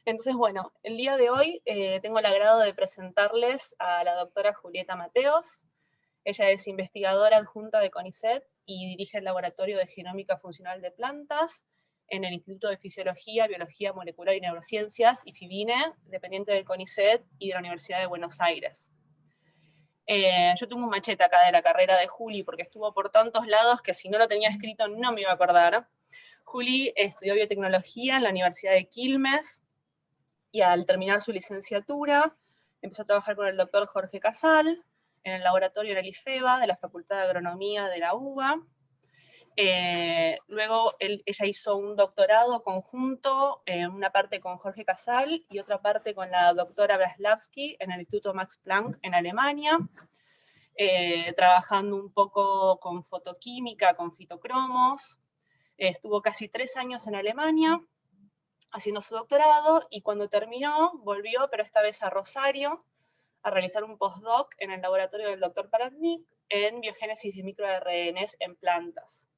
Entonces, bueno, el día de hoy tengo el agrado de presentarles a la doctora Julieta Mateos. Ella es investigadora adjunta de CONICET y dirige el Laboratorio de Genómica Funcional de Plantas en el Instituto de Fisiología, Biología Molecular y Neurociencias, IFIBINE, dependiente del CONICET y de la Universidad de Buenos Aires. Yo tengo un machete acá de la carrera de Juli porque estuvo por tantos lados que si no lo tenía escrito no me iba a acordar. Juli estudió biotecnología en la Universidad de Quilmes, y al terminar su licenciatura empezó a trabajar con el doctor Jorge Casal en el laboratorio del IFEBA de la Facultad de Agronomía de la UBA. Luego ella hizo un doctorado conjunto, una parte con Jorge Casal y otra parte con la doctora Braslavsky en el Instituto Max Planck en Alemania, trabajando un poco con fotoquímica, con fitocromos. Estuvo casi 3 años en Alemania haciendo su doctorado, y cuando terminó volvió, pero esta vez a Rosario, a realizar un postdoc en el laboratorio del doctor Paratnik en biogénesis de microRNAs en plantas.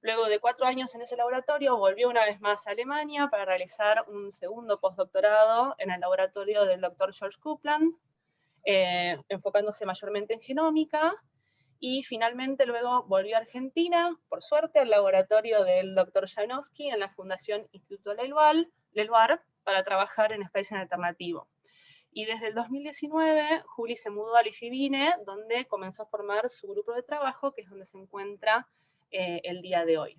Luego de 4 años en ese laboratorio, volvió una vez más a Alemania para realizar un segundo postdoctorado en el laboratorio del doctor George Coupland, enfocándose mayormente en genómica, y finalmente luego volvió a Argentina, por suerte, al laboratorio del doctor Janowski en la Fundación Instituto Leluar para trabajar en splicing alternativo. Y desde el 2019, Juli se mudó al IFIBINE, donde comenzó a formar su grupo de trabajo, que es donde se encuentra el día de hoy.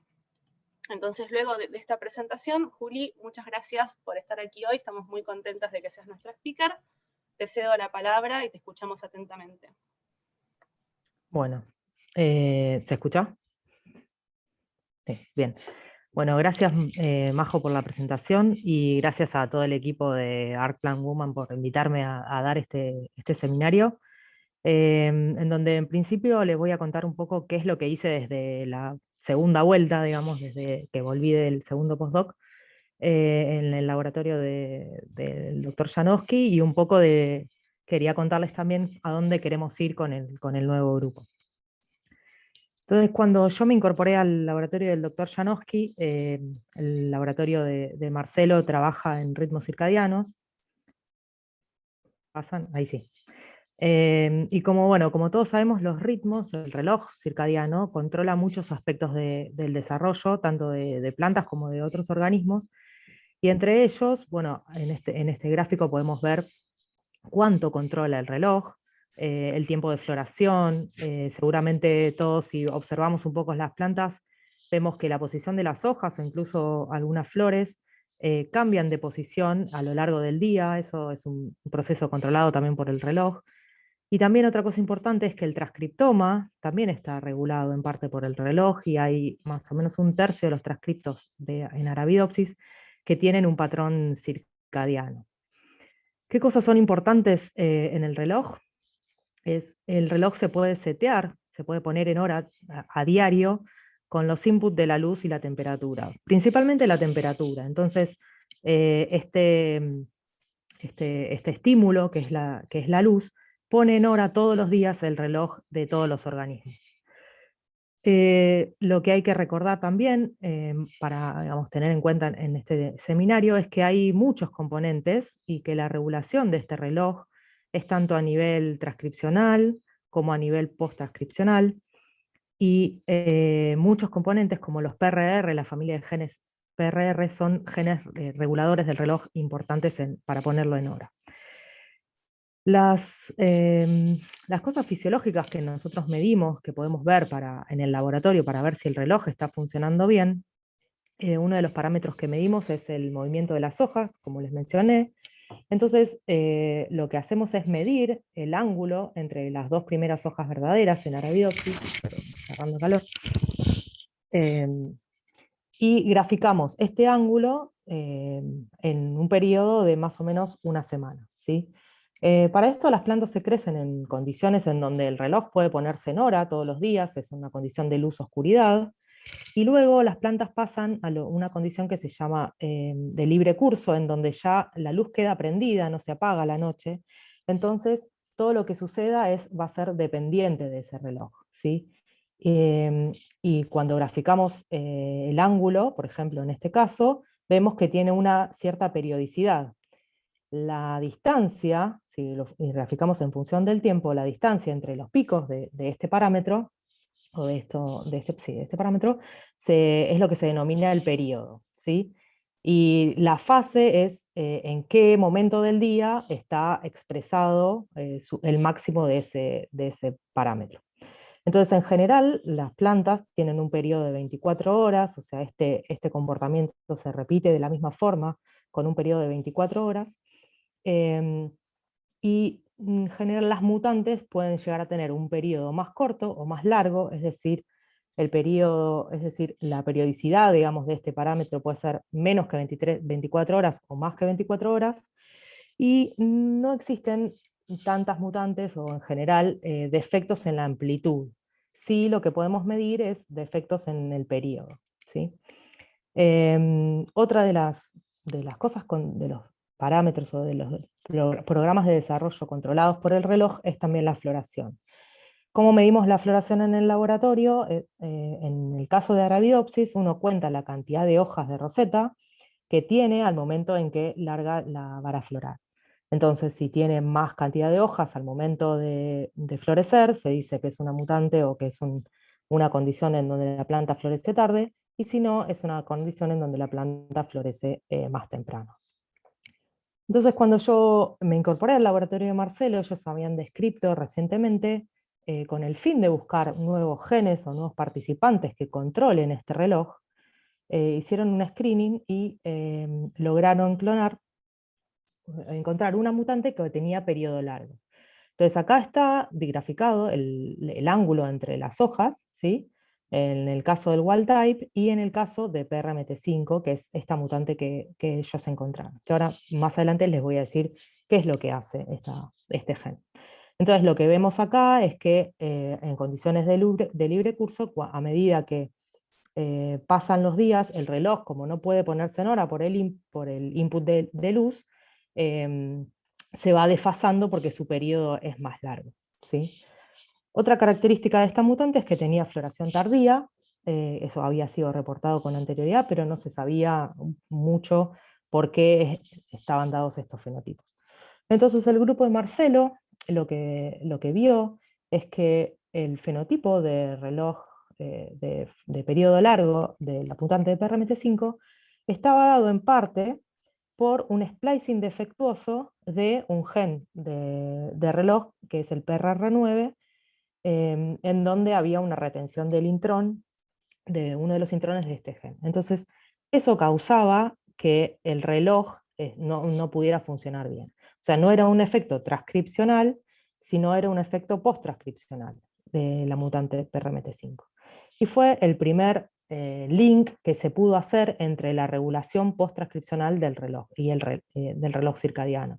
Entonces, luego de esta presentación, Juli, muchas gracias por estar aquí hoy. Estamos muy contentas de que seas nuestra speaker. Te cedo la palabra y te escuchamos atentamente. Bueno, ¿se escucha? Sí, bien. Bueno, gracias Majo por la presentación y gracias a todo el equipo de Art Plan Woman por invitarme a dar este seminario, en donde en principio les voy a contar un poco qué es lo que hice desde la segunda vuelta, digamos, desde que volví del segundo postdoc en el laboratorio del doctor Janowski, y un poco quería contarles también a dónde queremos ir con el nuevo grupo. Entonces, cuando yo me incorporé al laboratorio del doctor Janowski, el laboratorio de Marcelo trabaja en ritmos circadianos. ¿Pasan? Ahí sí. Y como todos sabemos, los ritmos, el reloj circadiano, controla muchos aspectos del desarrollo, tanto de plantas como de otros organismos. Y entre ellos, bueno, en este gráfico podemos ver cuánto controla el reloj, el tiempo de floración. Seguramente todos, si observamos un poco las plantas, vemos que la posición de las hojas o incluso algunas flores cambian de posición a lo largo del día. Eso es un proceso controlado también por el reloj. Y también otra cosa importante es que el transcriptoma también está regulado en parte por el reloj, y hay más o menos un tercio de los transcriptos en Arabidopsis que tienen un patrón circadiano. ¿Qué cosas son importantes en el reloj? El reloj se puede setear, se puede poner en hora a diario con los inputs de la luz y la temperatura, principalmente la temperatura. Entonces, este estímulo, que es la luz, pone en hora todos los días el reloj de todos los organismos. Lo que hay que recordar también, para digamos, tener en cuenta en este seminario, es que hay muchos componentes y que la regulación de este reloj es tanto a nivel transcripcional como a nivel post-transcripcional, y muchos componentes como los PRR, la familia de genes PRR, son genes reguladores del reloj importantes para ponerlo en hora. Las cosas fisiológicas que nosotros medimos, que podemos ver en el laboratorio para ver si el reloj está funcionando bien, uno de los parámetros que medimos es el movimiento de las hojas, como les mencioné. Entonces, lo que hacemos es medir el ángulo entre las dos primeras hojas verdaderas en Arabidopsis, agarrando calor, y graficamos este ángulo en un periodo de más o menos una semana, ¿sí? Para esto las plantas se crecen en condiciones en donde el reloj puede ponerse en hora todos los días, es una condición de luz-oscuridad, y luego las plantas pasan a una condición que se llama de libre curso, en donde ya la luz queda prendida, no se apaga a la noche. Entonces, todo lo que suceda va a ser dependiente de ese reloj, ¿sí? Y cuando graficamos el ángulo, por ejemplo, en este caso, vemos que tiene una cierta periodicidad. La distancia, si lo graficamos en función del tiempo, la distancia entre los picos de este parámetro, o de este parámetro, es lo que se denomina el periodo, ¿sí? Y la fase es en qué momento del día está expresado el máximo de ese parámetro. Entonces, en general, las plantas tienen un periodo de 24 horas, o sea, este comportamiento se repite de la misma forma, con un periodo de 24 horas, em, y en general las mutantes pueden llegar a tener un periodo más corto o más largo, es decir, la periodicidad, digamos, de este parámetro puede ser menos que 24 horas o más que 24 horas, y no existen tantas mutantes o en general defectos en la amplitud. Sí, lo que podemos medir es defectos en el periodo, ¿sí? Otra de las cosas de los parámetros o de los programas de desarrollo controlados por el reloj es también la floración. ¿Cómo medimos la floración en el laboratorio? En el caso de Arabidopsis, uno cuenta la cantidad de hojas de roseta que tiene al momento en que larga la vara floral. Entonces, si tiene más cantidad de hojas al momento de florecer, se dice que es una mutante o que es una condición en donde la planta florece tarde, y si no, es una condición en donde la planta florece más temprano. Entonces, cuando yo me incorporé al laboratorio de Marcelo, ellos habían descrito recientemente, con el fin de buscar nuevos genes o nuevos participantes que controlen este reloj, hicieron un screening y lograron encontrar una mutante que tenía periodo largo. Entonces acá está digraficado el ángulo entre las hojas, ¿sí? En el caso del wild type y en el caso de PRMT5, que es esta mutante que ellos encontraron. Que ahora más adelante les voy a decir qué es lo que hace este gen. Entonces lo que vemos acá es que en condiciones de libre curso, a medida que pasan los días, el reloj, como no puede ponerse en hora por el input de luz, se va desfasando porque su periodo es más largo, ¿sí? Otra característica de esta mutante es que tenía floración tardía, eso había sido reportado con anterioridad, pero no se sabía mucho por qué estaban dados estos fenotipos. Entonces el grupo de Marcelo lo que vio es que el fenotipo de reloj de periodo largo de la mutante de PRMT5 estaba dado en parte por un splicing defectuoso de un gen de reloj, que es el PRR9, en donde había una retención del intrón, de uno de los intrones de este gen. Entonces, eso causaba que el reloj no pudiera funcionar bien. O sea, no era un efecto transcripcional, sino era un efecto post-transcripcional de la mutante PRMT5. Y fue el primer link que se pudo hacer entre la regulación post-transcripcional del reloj y del reloj circadiano.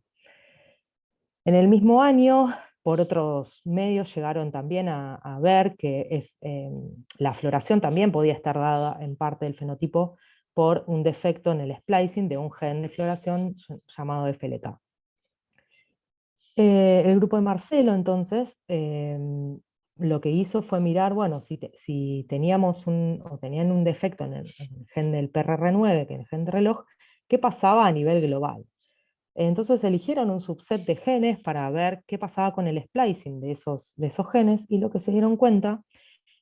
En el mismo año, por otros medios, llegaron también a ver que la floración también podía estar dada en parte del fenotipo por un defecto en el splicing de un gen de floración llamado FLK. El grupo de Marcelo, entonces, lo que hizo fue mirar, bueno, si tenían un defecto en el gen del PRR9, que es el gen de reloj, ¿qué pasaba a nivel global? Entonces eligieron un subset de genes para ver qué pasaba con el splicing de esos genes, y lo que se dieron cuenta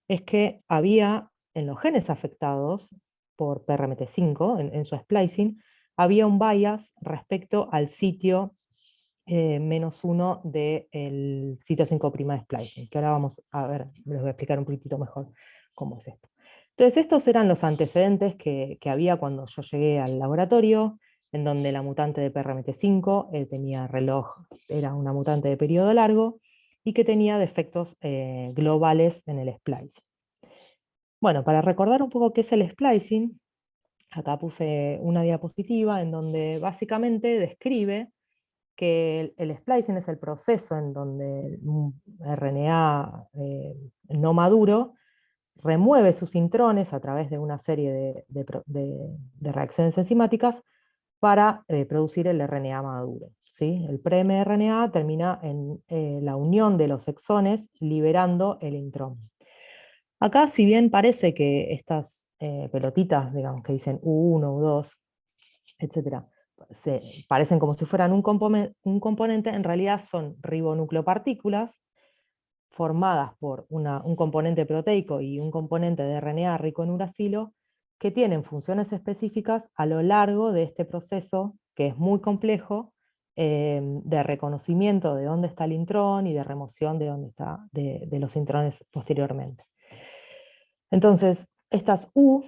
es que había en los genes afectados por PRMT5, en su splicing, había un bias respecto al sitio -1 del sitio 5' de splicing, que ahora vamos a ver, les voy a explicar un poquitito mejor cómo es esto. Entonces estos eran los antecedentes que había cuando yo llegué al laboratorio, en donde la mutante de PRMT5 tenía reloj, era una mutante de periodo largo, y que tenía defectos globales en el splicing. Bueno, para recordar un poco qué es el splicing, acá puse una diapositiva en donde básicamente describe que el splicing es el proceso en donde un RNA no maduro remueve sus intrones a través de una serie de reacciones enzimáticas para producir el RNA maduro, ¿sí? El pre-mRNA termina en la unión de los exones liberando el intrón. Acá, si bien parece que estas pelotitas, digamos, que dicen U1, U2, etc. Parecen como si fueran un componente, en realidad son ribonucleopartículas formadas por un componente proteico y un componente de RNA rico en uracilo, que tienen funciones específicas a lo largo de este proceso, que es muy complejo, de reconocimiento de dónde está el intrón y de remoción de, dónde está, de los intrones posteriormente. Entonces, estas U,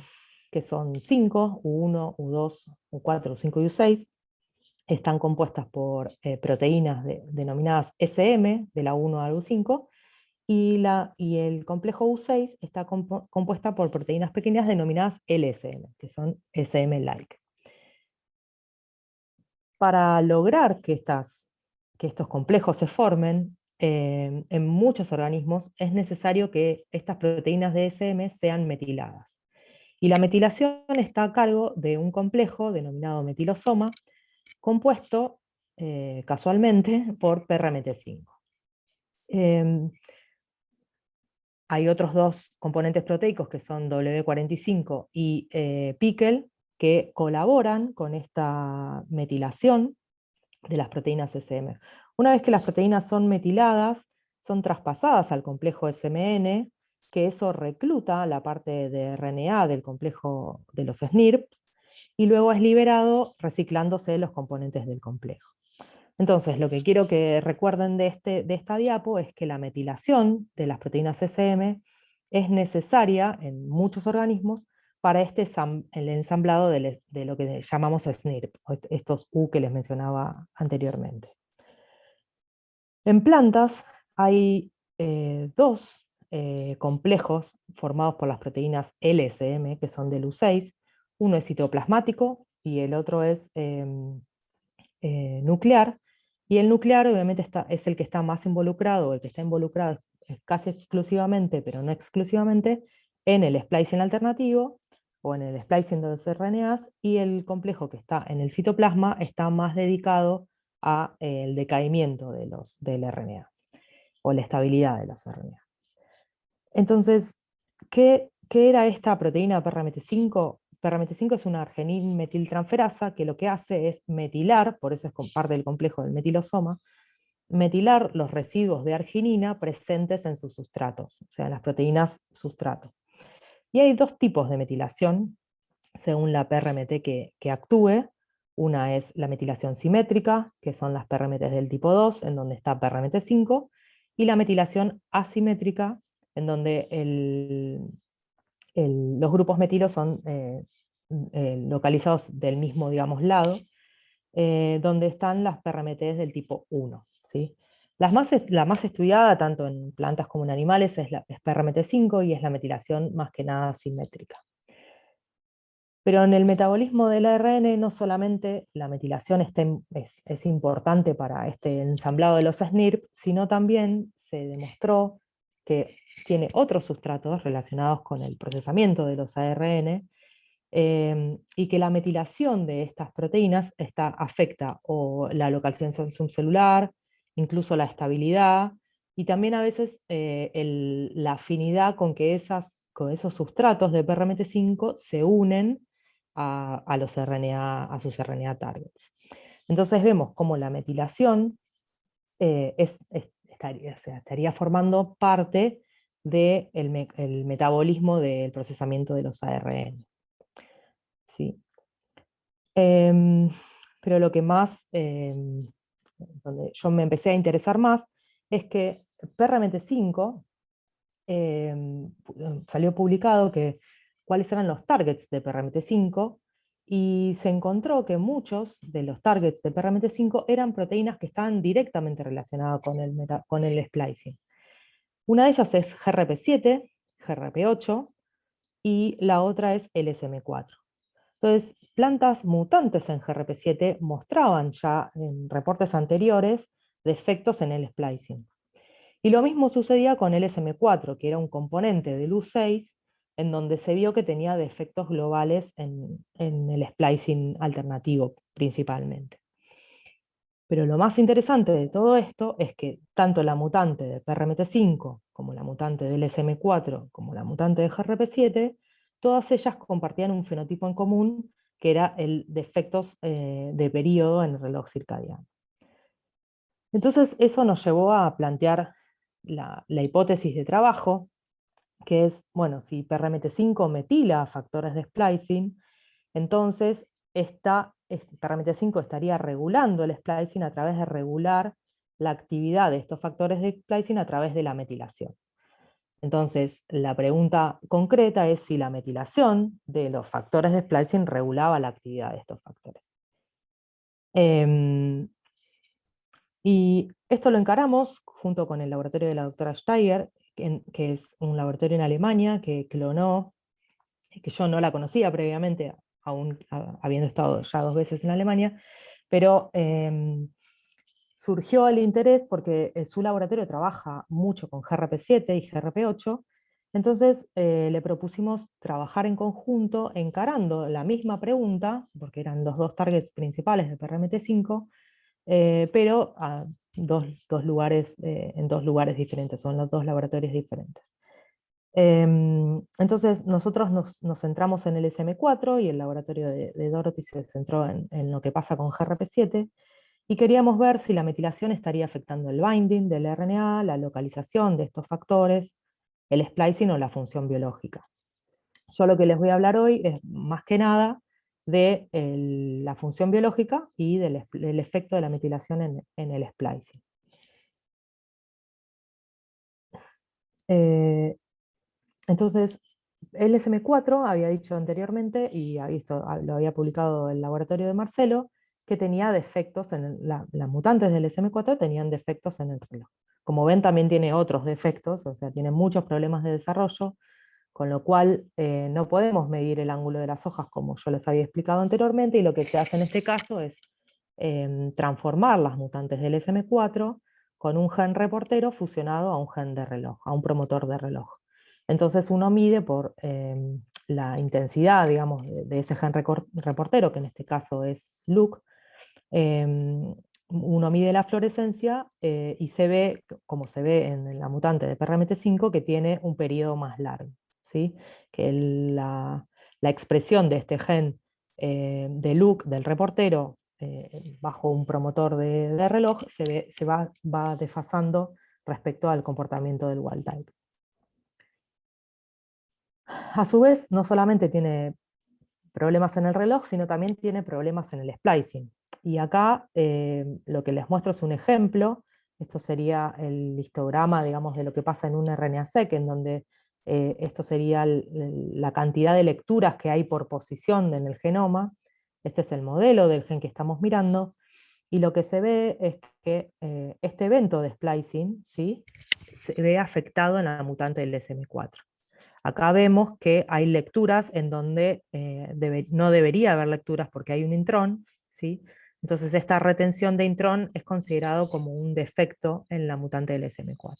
que son 5, U1, U2, U4, U5 y U6, están compuestas por proteínas denominadas SM, de la 1 a la U5, y el complejo U6 está compuesta por proteínas pequeñas denominadas LSM, que son SM-like. Para lograr que estos complejos se formen, en muchos organismos es necesario que estas proteínas de SM sean metiladas. Y la metilación está a cargo de un complejo denominado metilosoma, compuesto casualmente por PRMT5. Hay otros dos componentes proteicos que son W45 y PICL, que colaboran con esta metilación de las proteínas SM. Una vez que las proteínas son metiladas, son traspasadas al complejo SMN, que eso recluta la parte de RNA del complejo de los SNRPs, y luego es liberado reciclándose los componentes del complejo. Entonces, lo que quiero que recuerden de esta diapo es que la metilación de las proteínas SM es necesaria en muchos organismos para el ensamblado de lo que llamamos SNRP, estos U que les mencionaba anteriormente. En plantas hay dos complejos formados por las proteínas LSM, que son del U6. Uno es citoplasmático y el otro es nuclear. Y el nuclear obviamente es el que está más involucrado, el que está involucrado casi exclusivamente, pero no exclusivamente, en el splicing alternativo o en el splicing de los RNAs, y el complejo que está en el citoplasma está más dedicado al decaimiento del RNA o la estabilidad de los RNA. Entonces, ¿qué era esta proteína PRMT5? PRMT5 es una arginín-metiltransferasa que lo que hace es metilar, por eso es parte del complejo del metilosoma, metilar los residuos de arginina presentes en sus sustratos, o sea, en las proteínas sustrato. Y hay dos tipos de metilación, según la PRMT que actúe. Una es la metilación simétrica, que son las PRMTs del tipo 2, en donde está PRMT5, y la metilación asimétrica, en donde los grupos metilos son localizados del mismo, digamos, lado, donde están las PRMTs del tipo 1. ¿Sí? La más estudiada, tanto en plantas como en animales, es PRMT5 y es la metilación más que nada simétrica. Pero en el metabolismo del ARN no solamente la metilación es importante para este ensamblado de los SNRP, sino también se demostró que tiene otros sustratos relacionados con el procesamiento de los ARN, y que la metilación de estas proteínas afecta o la localización subcelular, incluso la estabilidad, y también a veces la afinidad con que con esos sustratos de PRMT5 se unen a los RNA, a sus RNA targets. Entonces vemos cómo la metilación estaría formando parte del el metabolismo del procesamiento de los ARN. ¿Sí? Pero lo que más, donde yo me empecé a interesar más, es que PRMT5 salió publicado cuáles eran los targets de PRMT5, y se encontró que muchos de los targets de PRMT5 eran proteínas que estaban directamente relacionadas con el splicing. Una de ellas es GRP7, GRP8, y la otra es LSM4. Entonces, plantas mutantes en GRP7 mostraban ya en reportes anteriores defectos en el splicing. Y lo mismo sucedía con el SM4, que era un componente del U6, en donde se vio que tenía defectos globales en el splicing alternativo principalmente. Pero lo más interesante de todo esto es que tanto la mutante de PRMT5 como la mutante del SM4 como la mutante de GRP7, todas ellas compartían un fenotipo en común que era el de efectos de periodo en el reloj circadiano. Entonces eso nos llevó a plantear la hipótesis de trabajo, que es, bueno, si PRMT5 metila factores de splicing, entonces PRMT5 estaría regulando el splicing a través de regular la actividad de estos factores de splicing a través de la metilación. Entonces, la pregunta concreta es si la metilación de los factores de splicing regulaba la actividad de estos factores. Y esto lo encaramos junto con el laboratorio de la doctora Steiger, que es un laboratorio en Alemania que clonó, que yo no la conocía previamente, aún habiendo estado ya 2 veces en Alemania, pero surgió el interés porque su laboratorio trabaja mucho con GRP7 y GRP8, entonces le propusimos trabajar en conjunto encarando la misma pregunta, porque eran los 2 targets principales de PRMT5, pero en 2 lugares diferentes, son los 2 laboratorios diferentes. Entonces nosotros nos centramos en el SM4 y el laboratorio de Dorothy se centró en lo que pasa con GRP7, y queríamos ver si la metilación estaría afectando el binding del RNA, la localización de estos factores, el splicing o la función biológica. Yo lo que les voy a hablar hoy es más que nada de la función biológica y del efecto de la metilación en el splicing. Entonces, el SM4 había dicho anteriormente, y lo había publicado el laboratorio de Marcelo, que tenía defectos las mutantes del SM4 tenían defectos en el reloj. Como ven, también tiene otros defectos, o sea, tiene muchos problemas de desarrollo, con lo cual no podemos medir el ángulo de las hojas como yo les había explicado anteriormente, y lo que se hace en este caso es transformar las mutantes del SM4 con un gen reportero fusionado a un gen de reloj, a un promotor de reloj. Entonces uno mide por la intensidad, digamos, de ese gen reportero, que en este caso es LUC, uno mide la fluorescencia y se ve, como se ve en la mutante de PRMT5, que tiene un periodo más largo, ¿sí? Que la expresión de este gen de LUC del reportero bajo un promotor de reloj se va desfasando respecto al comportamiento del wild type. A su vez, no solamente tiene problemas en el reloj, sino también tiene problemas en el splicing. Y acá lo que les muestro es un ejemplo. Esto sería el histograma, digamos, de lo que pasa en un RNA-seq, en donde esto sería la cantidad de lecturas que hay por posición en el genoma. Este es el modelo del gen que estamos mirando. Y lo que se ve es que este evento de splicing, ¿sí?, se ve afectado en la mutante del SM4. Acá vemos que hay lecturas en donde no debería haber lecturas porque hay un intrón, ¿sí? Entonces esta retención de intrón es considerado como un defecto en la mutante del SM4.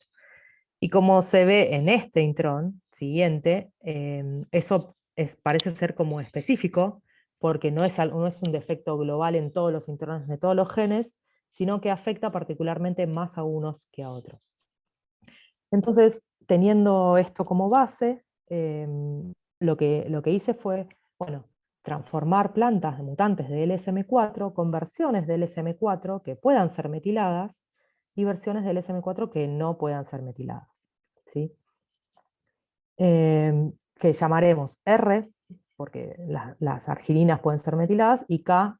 Y como se ve en este intrón siguiente, eso parece ser como específico, porque no es un defecto global en todos los intrones de todos los genes, sino que afecta particularmente más a unos que a otros. Entonces, teniendo esto como base, lo que hice fue, bueno, transformar plantas de mutantes de LSM4 con versiones de LSM4 que puedan ser metiladas y versiones de LSM4 que no puedan ser metiladas, ¿sí? Que llamaremos R, porque las argininas pueden ser metiladas, y K,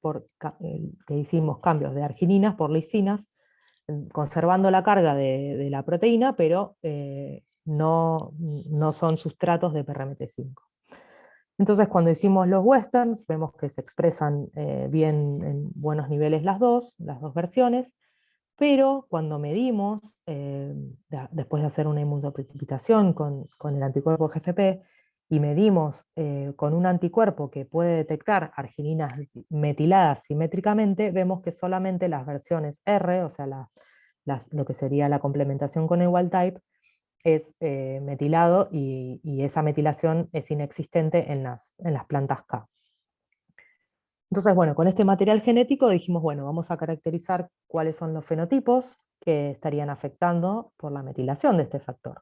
que hicimos cambios de argininas por lisinas, conservando la carga de la proteína, pero no son sustratos de PRMT5. Entonces, cuando hicimos los westerns, vemos que se expresan bien en buenos niveles las dos versiones, pero cuando medimos, después de hacer una inmunoprecipitación con el anticuerpo GFP, y medimos con un anticuerpo que puede detectar argininas metiladas simétricamente, vemos que solamente las versiones R, o sea, lo que sería la complementación con el wild type, es metilado, y esa metilación es inexistente en las plantas K. Entonces, bueno, con este material genético dijimos, bueno, vamos a caracterizar cuáles son los fenotipos que estarían afectando por la metilación de este factor.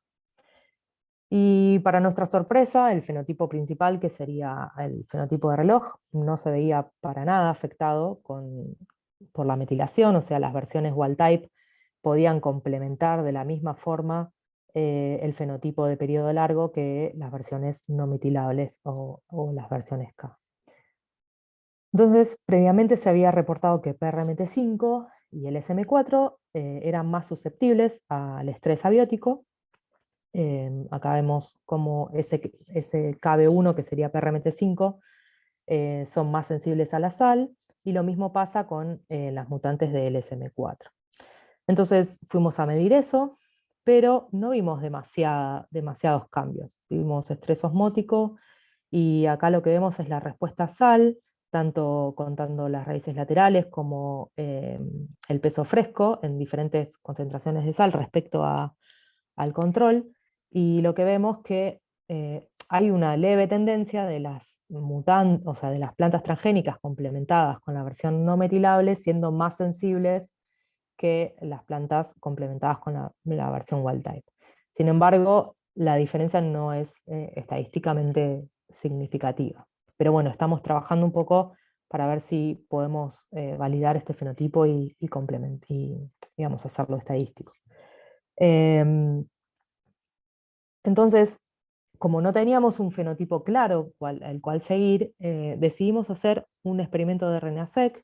Y para nuestra sorpresa, el fenotipo principal, que sería el fenotipo de reloj, no se veía para nada afectado por la metilación, o sea, las versiones wild type podían complementar de la misma forma el fenotipo de periodo largo que las versiones no metilables o las versiones K. Entonces, previamente se había reportado que PRMT5 y el SM4 eran más susceptibles al estrés abiótico. Acá vemos cómo ese KB1, que sería PRMT5, son más sensibles a la sal, y lo mismo pasa con las mutantes del SM4. Entonces fuimos a medir eso, pero no vimos demasiados cambios. Vimos estrés osmótico, y acá lo que vemos es la respuesta a sal, tanto contando las raíces laterales como el peso fresco en diferentes concentraciones de sal respecto al control. Y lo que vemos que hay una leve tendencia de las o sea, de las plantas transgénicas complementadas con la versión no metilable siendo más sensibles que las plantas complementadas con la versión wild type. Sin embargo, la diferencia no es estadísticamente significativa. Pero bueno, estamos trabajando un poco para ver si podemos validar este fenotipo y digamos, hacerlo estadístico. Em, entonces, como no teníamos un fenotipo claro el cual seguir, decidimos hacer un experimento de RNA-seq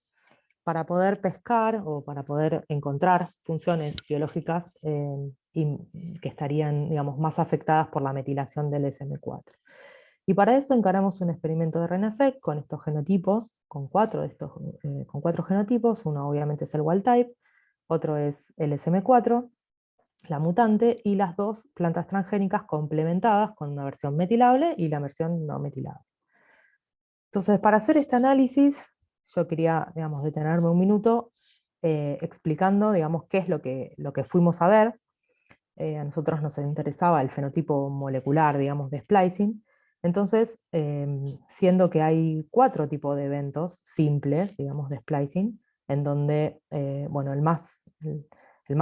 para poder pescar o para poder encontrar funciones biológicas que estarían, digamos, más afectadas por la metilación del SM4. Y para eso encaramos un experimento de RNA-seq con estos genotipos, con cuatro genotipos. Uno obviamente es el wild type, otro es el SM4, la mutante, y las dos plantas transgénicas complementadas con una versión metilable y la versión no metilable. Entonces, para hacer este análisis, yo quería, digamos, detenerme un minuto explicando, digamos, qué es lo que fuimos a ver. A nosotros nos interesaba el fenotipo molecular, digamos, de splicing. Entonces, siendo que hay 4 tipos de eventos simples, digamos, de splicing, en donde, bueno, el más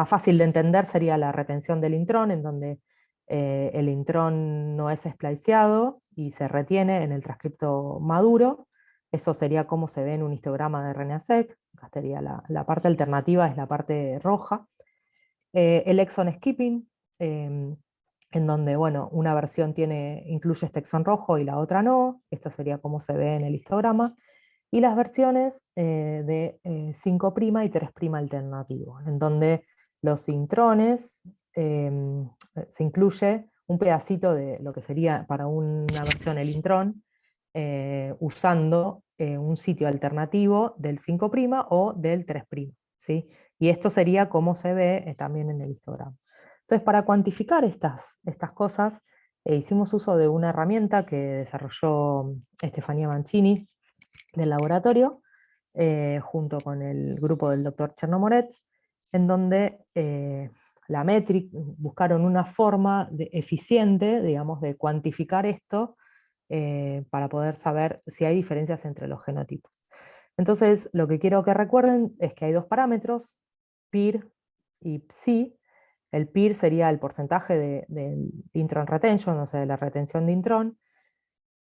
fácil de entender sería la retención del intrón, en donde el intrón no es spliceado y se retiene en el transcripto maduro. Eso sería como se ve en un histograma de RNA-seq. Acá estaría la parte alternativa, es la parte roja. El exon skipping, en donde, bueno, una versión incluye este exón rojo y la otra no. Esto sería como se ve en el histograma. Y las versiones de 5' y 3' alternativo, en donde los intrones se incluye un pedacito de lo que sería para una versión el intrón, usando un sitio alternativo del 5' o del 3', ¿sí? Y esto sería como se ve también en el histograma. Entonces, para cuantificar estas cosas, hicimos uso de una herramienta que desarrolló Estefanía Mancini del laboratorio, junto con el grupo del doctor Chernomorets, en donde la Metric buscaron una forma eficiente, digamos, de cuantificar esto para poder saber si hay diferencias entre los genotipos. Entonces, lo que quiero que recuerden es que hay dos parámetros, PIR y PSI. El PIR sería el porcentaje del intron retention, o sea, de la retención de intrón,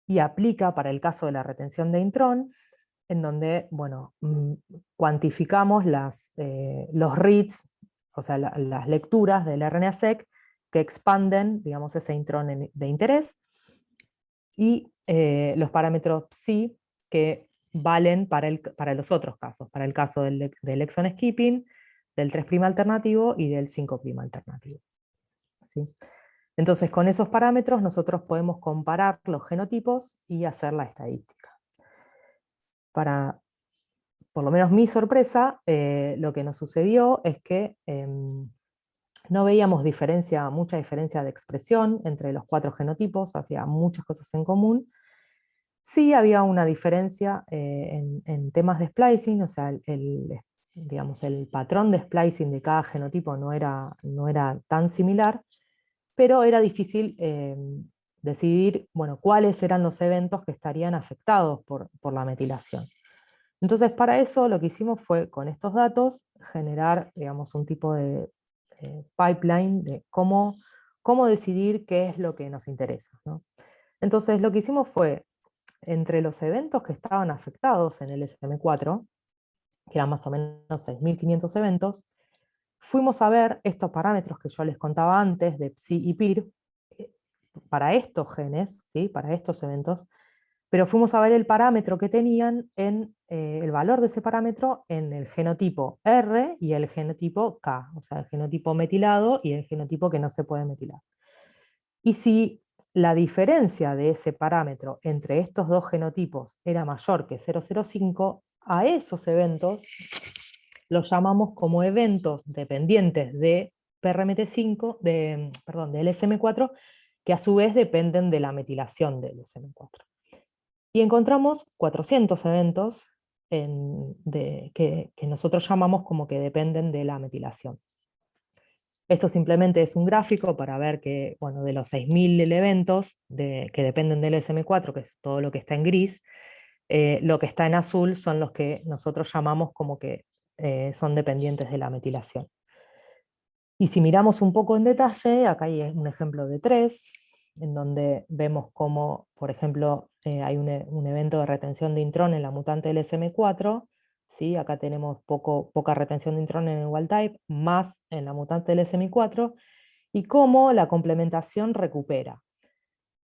y aplica para el caso de la retención de intrón, en donde, bueno, cuantificamos los reads, o sea, las lecturas del RNA-seq que expanden, digamos, ese intrón de interés, y los parámetros psi que valen para los otros casos, para el caso del exon skipping, del 3' alternativo y del 5' alternativo. ¿Sí? Entonces, con esos parámetros nosotros podemos comparar los genotipos y hacer la estadística. Para, por lo menos mi sorpresa, lo que nos sucedió es que no veíamos mucha diferencia de expresión entre los 4 genotipos, hacía muchas cosas en común. Sí había una diferencia en temas de splicing, o sea, digamos, el patrón de splicing de cada genotipo no era tan similar, pero era difícil decidir, bueno, cuáles eran los eventos que estarían afectados por la metilación. Entonces, para eso lo que hicimos fue, con estos datos, generar, digamos, un tipo de pipeline de cómo cómo decidir qué es lo que nos interesa, ¿no? Entonces lo que hicimos fue, entre los eventos que estaban afectados en el SM4, que eran más o menos 6.500 eventos, fuimos a ver estos parámetros que yo les contaba antes de PSI y PIR, para estos genes, ¿sí? Para estos eventos, pero fuimos a ver el parámetro que tenían el valor de ese parámetro en el genotipo R y el genotipo K, o sea, el genotipo metilado y el genotipo que no se puede metilar. Y si la diferencia de ese parámetro entre estos dos genotipos era mayor que 0,05, a esos eventos los llamamos como eventos dependientes de PRMT5, del SM4, que a su vez dependen de la metilación del SM4. Y encontramos 400 eventos que nosotros llamamos como que dependen de la metilación. Esto simplemente es un gráfico para ver que, bueno, de los 6.000 eventos que dependen del SM4, que es todo lo que está en gris, lo que está en azul son los que nosotros llamamos como que son dependientes de la metilación. Y si miramos un poco en detalle, acá hay un ejemplo de 3, en donde vemos cómo, por ejemplo, hay un evento de retención de intrón en la mutante del SM4, ¿sí? Acá tenemos poca retención de intrón en el wild type, más en la mutante del SM4, y cómo la complementación recupera.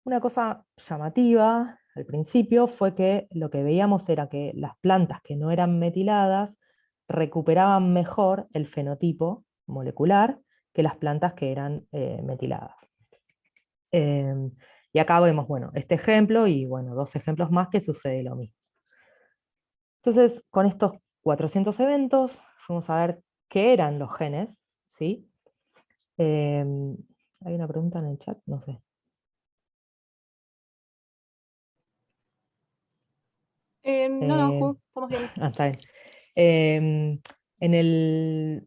Una cosa llamativa al principio fue que lo que veíamos era que las plantas que no eran metiladas recuperaban mejor el fenotipo molecular que las plantas que eran metiladas. Y acá vemos, bueno, este ejemplo y, bueno, 2 ejemplos más que sucede lo mismo. Entonces, con estos 400 eventos, fuimos a ver qué eran los genes, ¿sí? Hay una pregunta en el chat, no sé. No, estamos bien. Está bien. Em,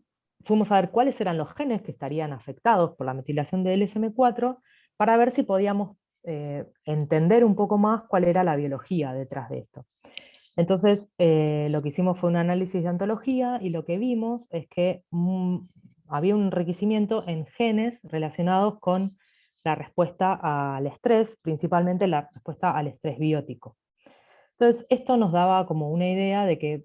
Fuimos a ver cuáles eran los genes que estarían afectados por la metilación de LSM4 para ver si podíamos entender un poco más cuál era la biología detrás de esto. Entonces, lo que hicimos fue un análisis de ontología y lo que vimos es que había un enriquecimiento en genes relacionados con la respuesta al estrés, principalmente la respuesta al estrés biótico. Entonces, esto nos daba como una idea de que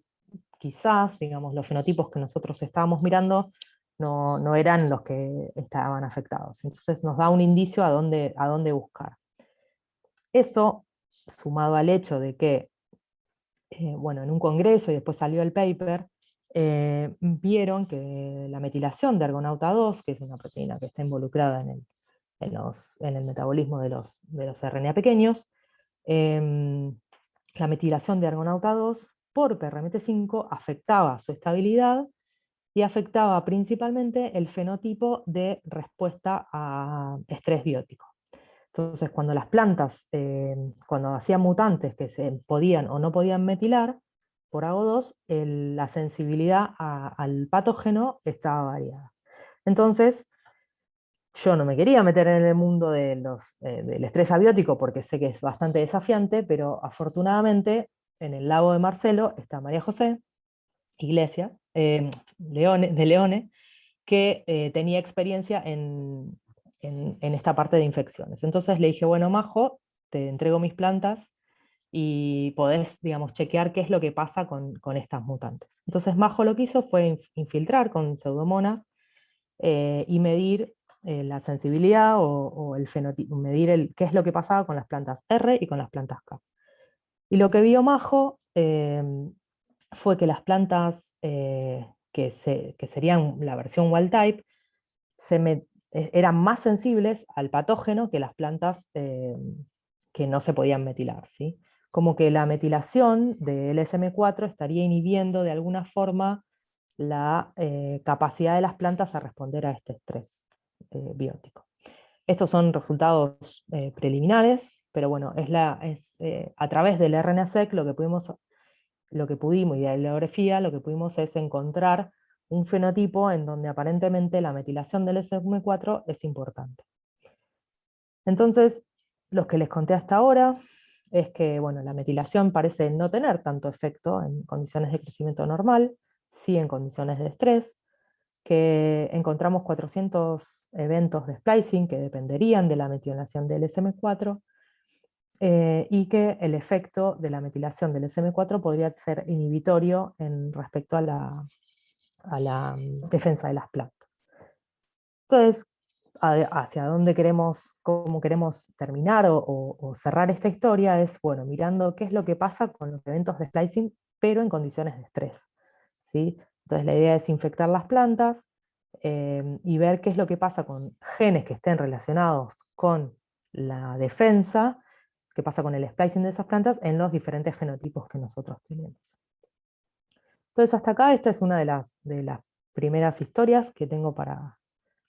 quizás, digamos, los fenotipos que nosotros estábamos mirando no eran los que estaban afectados. Entonces nos da un indicio a dónde buscar. Eso, sumado al hecho de que, bueno, en un congreso y después salió el paper, vieron que la metilación de argonauta 2, que es una proteína que está involucrada en el metabolismo de los RNA pequeños, la metilación de argonauta 2 por PRMT5 afectaba su estabilidad y afectaba principalmente el fenotipo de respuesta a estrés biótico. Entonces, cuando las plantas, cuando hacían mutantes que se podían o no podían metilar por AO2, la sensibilidad al patógeno estaba variada. Entonces, yo no me quería meter en el mundo del estrés abiótico porque sé que es bastante desafiante, pero afortunadamente en el lago de Marcelo está María José Iglesias, de Leone, que tenía experiencia en esta parte de infecciones. Entonces le dije, bueno, Majo, te entrego mis plantas y podés, digamos, chequear qué es lo que pasa con estas mutantes. Entonces Majo lo que hizo fue infiltrar con pseudomonas y medir la sensibilidad o el fenotipo, medir qué es lo que pasaba con las plantas R y con las plantas K. Y lo que vio Majo fue que las plantas que serían la versión wild type eran más sensibles al patógeno que las plantas que no se podían metilar, ¿sí? Como que la metilación del SM4 estaría inhibiendo de alguna forma la capacidad de las plantas a responder a este estrés biótico. Estos son resultados preliminares, pero bueno, a través del RNA-seq lo que pudimos y de la bibliografía lo que pudimos es encontrar un fenotipo en donde aparentemente la metilación del SM4 es importante. Entonces, lo que les conté hasta ahora es que, bueno, la metilación parece no tener tanto efecto en condiciones de crecimiento normal, sí en condiciones de estrés, que encontramos 400 eventos de splicing que dependerían de la metilación del SM4, y que el efecto de la metilación del SM4 podría ser inhibitorio en respecto a la defensa de las plantas. Entonces, hacia dónde queremos, cómo queremos terminar o cerrar esta historia es, bueno, mirando qué es lo que pasa con los eventos de splicing, pero en condiciones de estrés, ¿sí? Entonces la idea es infectar las plantas y ver qué es lo que pasa con genes que estén relacionados con la defensa, qué pasa con el splicing de esas plantas en los diferentes genotipos que nosotros tenemos. Entonces hasta acá esta es una de las primeras historias que tengo para,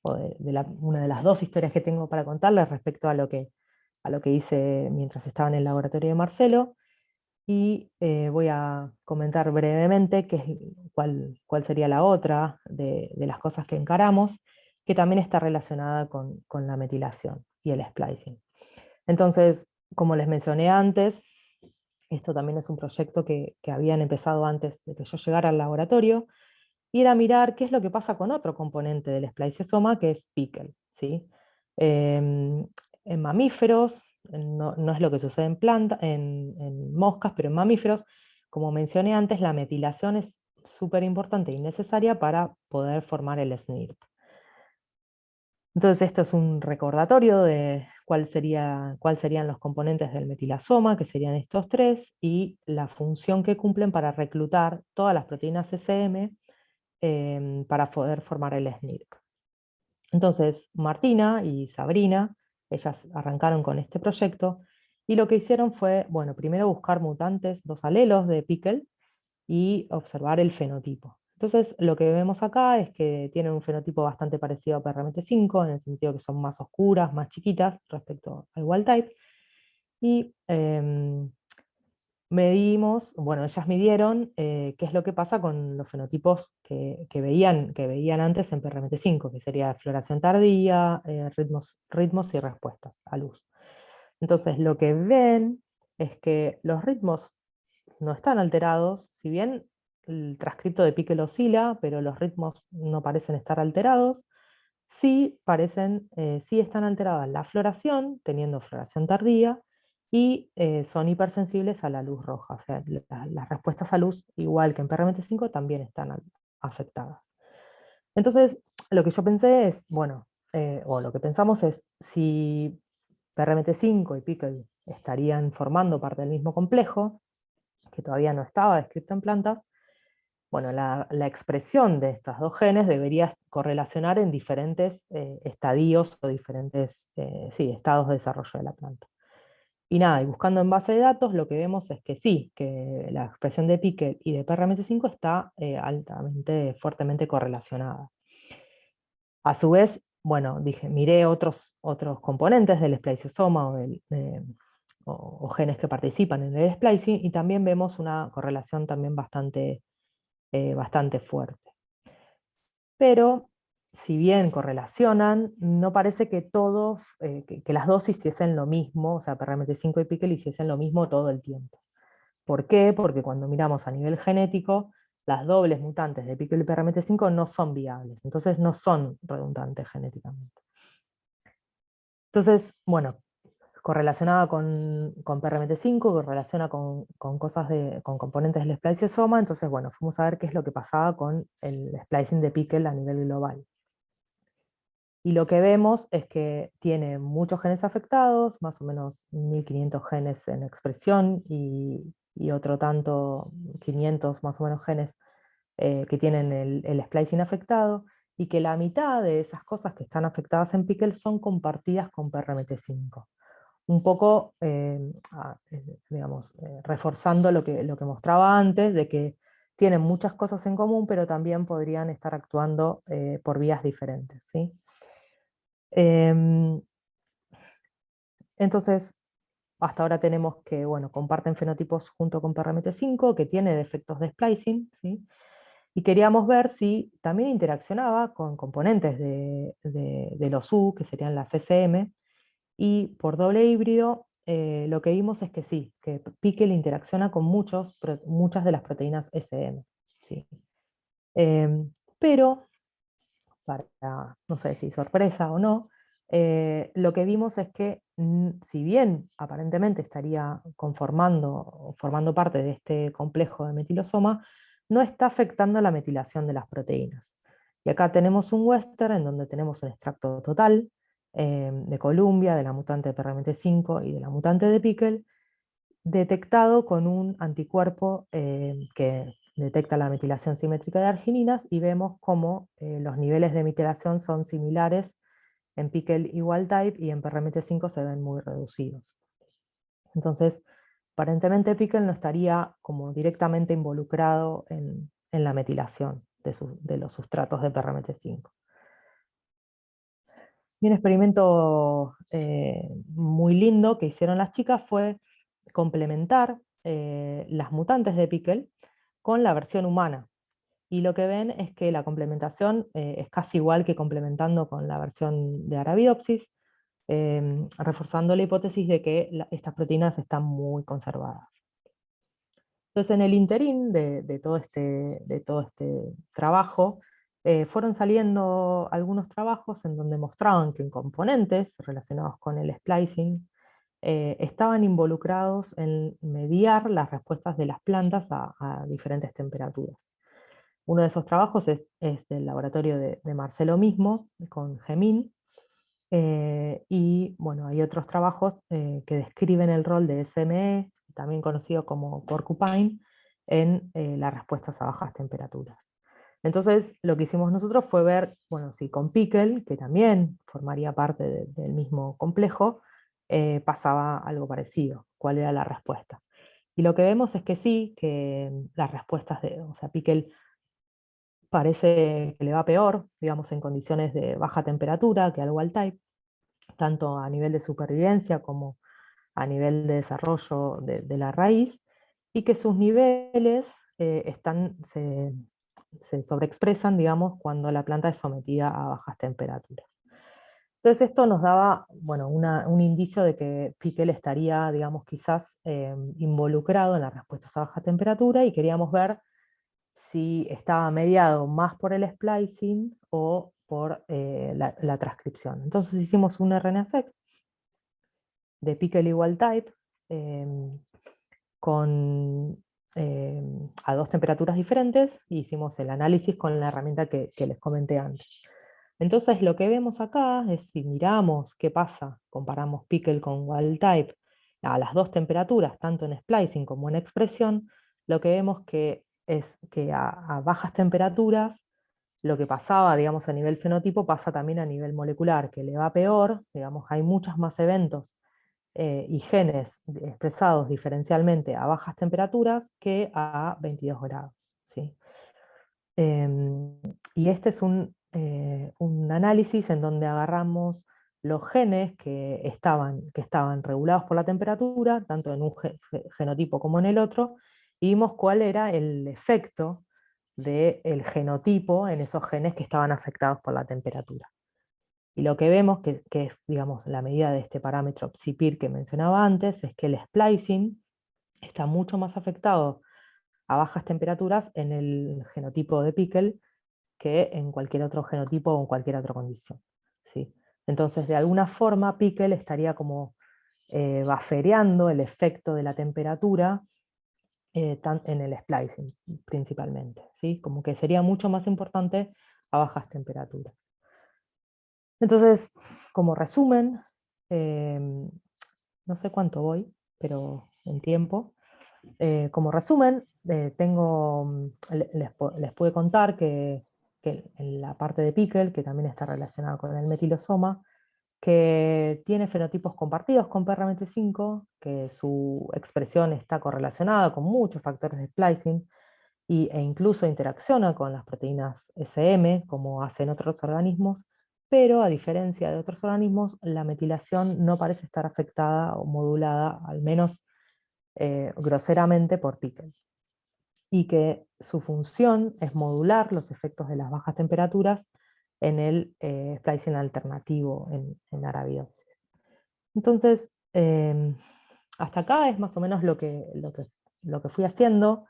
o una de las dos historias que tengo para contarles respecto a lo que hice mientras estaba en el laboratorio de Marcelo, y voy a comentar brevemente cuál sería la otra de las cosas que encaramos, que también está relacionada con la metilación y el splicing. Entonces, como les mencioné antes, esto también es un proyecto que habían empezado antes de que yo llegara al laboratorio, y era mirar qué es lo que pasa con otro componente del spliceosoma, que es PICL, ¿sí? En mamíferos, no es lo que sucede en moscas, pero en mamíferos, como mencioné antes, la metilación es súper importante y necesaria para poder formar el SNIRT. Entonces esto es un recordatorio de cuáles serían los componentes del metilasoma, que serían estos tres, y la función que cumplen para reclutar todas las proteínas SM para poder formar el SNRK. Entonces, Martina y Sabrina, ellas arrancaron con este proyecto, y lo que hicieron fue, bueno, primero buscar mutantes, dos alelos de PICL, y observar el fenotipo. Entonces, lo que vemos acá es que tienen un fenotipo bastante parecido a PRMT5, en el sentido que son más oscuras, más chiquitas respecto al wild type, y medimos, bueno, ellas midieron qué es lo que pasa con los fenotipos que veían antes en PRMT5, que sería floración tardía, ritmos y respuestas a luz. Entonces, lo que ven es que los ritmos no están alterados, si bien el transcripto de Pickel oscila, pero los ritmos no parecen estar alterados. Sí están alteradas la floración, teniendo floración tardía, y son hipersensibles a la luz roja. O sea, las respuestas a luz, igual que en PRMT5, también están afectadas. Entonces, lo que yo pensé es, bueno, o lo que pensamos es, si PRMT5 y Pickel estarían formando parte del mismo complejo, que todavía no estaba descrito en plantas, bueno, la expresión de estos dos genes debería correlacionar en diferentes estadios o diferentes estados de desarrollo de la planta. Y nada, y buscando en base de datos, lo que vemos es que sí, que la expresión de Pickel y de PRMT5 está altamente, fuertemente correlacionada. A su vez, bueno, miré otros componentes del spliceosoma o genes que participan en el splicing, y también vemos una correlación también bastante fuerte. Pero, si bien correlacionan, no parece que que las dos hiciesen lo mismo, o sea, PRMT5 y Pickel hiciesen lo mismo todo el tiempo. ¿Por qué? Porque cuando miramos a nivel genético, las dobles mutantes de Pickel y PRMT5 no son viables, entonces no son redundantes genéticamente. Entonces, bueno, correlacionada con PRMT5, correlaciona con con componentes del spliceosoma. Entonces, bueno, fuimos a ver qué es lo que pasaba con el splicing de Pickel a nivel global. Y lo que vemos es que tiene muchos genes afectados, más o menos 1500 genes en expresión y otro tanto, 500 más o menos genes que tienen el splicing afectado, y que la mitad de esas cosas que están afectadas en Pickel son compartidas con PRMT5. Un poco, digamos, reforzando lo que mostraba antes, de que tienen muchas cosas en común, pero también podrían estar actuando por vías diferentes, ¿sí? Em, entonces, hasta ahora tenemos que, bueno, comparten fenotipos junto con PRMT5, que tiene defectos de splicing, ¿sí? Y queríamos ver si también interaccionaba con componentes de los U, que serían las CCM, y por doble híbrido, lo que vimos es que sí, que Pickel interacciona con muchas de las proteínas SM, ¿sí? Pero para, no sé si sorpresa o no, lo que vimos es que si bien aparentemente estaría formando parte de este complejo de metilosoma, no está afectando la metilación de las proteínas. Y acá tenemos un western en donde tenemos un extracto total de Columbia, de la mutante de PRMT5 y de la mutante de Pickle, detectado con un anticuerpo que detecta la metilación simétrica de argininas, y vemos cómo los niveles de metilación son similares en Pickle y wild type, y en PRMT5 se ven muy reducidos. Entonces, aparentemente Pickle no estaría como directamente involucrado en la metilación de los sustratos de PRMT5. Y un experimento muy lindo que hicieron las chicas fue complementar las mutantes de Pickle con la versión humana. Y lo que ven es que la complementación es casi igual que complementando con la versión de Arabidopsis, reforzando la hipótesis de que estas proteínas están muy conservadas. Entonces, en el interín de todo este trabajo, fueron saliendo algunos trabajos en donde mostraban que en componentes relacionados con el splicing estaban involucrados en mediar las respuestas de las plantas a diferentes temperaturas. Uno de esos trabajos es del laboratorio de Marcelo mismo, con Gemin, y bueno, hay otros trabajos que describen el rol de SME, también conocido como porcupine, en las respuestas a bajas temperaturas. Entonces, lo que hicimos nosotros fue ver, bueno, si con Pickle, que también formaría parte del mismo complejo, pasaba algo parecido, cuál era la respuesta. Y lo que vemos es que sí, que las respuestas o sea, Pickle parece que le va peor, digamos, en condiciones de baja temperatura que al wild type, tanto a nivel de supervivencia como a nivel de desarrollo de la raíz, y que sus niveles se sobreexpresan, digamos, cuando la planta es sometida a bajas temperaturas. Entonces esto nos daba, bueno, un indicio de que Pickle estaría, digamos, quizás involucrado en las respuestas a baja temperatura, y queríamos ver si estaba mediado más por el splicing o por la transcripción. Entonces hicimos un RNA-seq de Pickle y wild type con, a dos temperaturas diferentes, y hicimos el análisis con la herramienta que les comenté antes. Entonces lo que vemos acá es, si miramos qué pasa, comparamos Pickle con wild type a las dos temperaturas, tanto en splicing como en expresión, lo que vemos es que a bajas temperaturas lo que pasaba, digamos, a nivel fenotipo pasa también a nivel molecular, que le va peor, digamos, hay muchos más eventos y genes expresados diferencialmente a bajas temperaturas que a 22 grados. ¿Sí? Y este es un análisis en donde agarramos los genes que estaban regulados por la temperatura, tanto en un genotipo como en el otro, y vimos cuál era el efecto del genotipo en esos genes que estaban afectados por la temperatura. Y lo que vemos, que es, digamos, la medida de este parámetro psi-pir que mencionaba antes, es que el splicing está mucho más afectado a bajas temperaturas en el genotipo de Pickle que en cualquier otro genotipo o en cualquier otra condición. ¿Sí? Entonces, de alguna forma, Pickle estaría como buffereando el efecto de la temperatura en el splicing, principalmente. ¿Sí? Como que sería mucho más importante a bajas temperaturas. Entonces, como resumen, no sé cuánto voy, pero en tiempo. Como resumen, les pude contar que en la parte de Pickle, que también está relacionada con el metilosoma, que tiene fenotipos compartidos con PRMT5, que su expresión está correlacionada con muchos factores de splicing e incluso interacciona con las proteínas SM, como hacen otros organismos, pero a diferencia de otros organismos, la metilación no parece estar afectada o modulada, al menos groseramente, por Pickle, y que su función es modular los efectos de las bajas temperaturas en el splicing alternativo en Arabidopsis. Entonces, hasta acá es más o menos lo que fui haciendo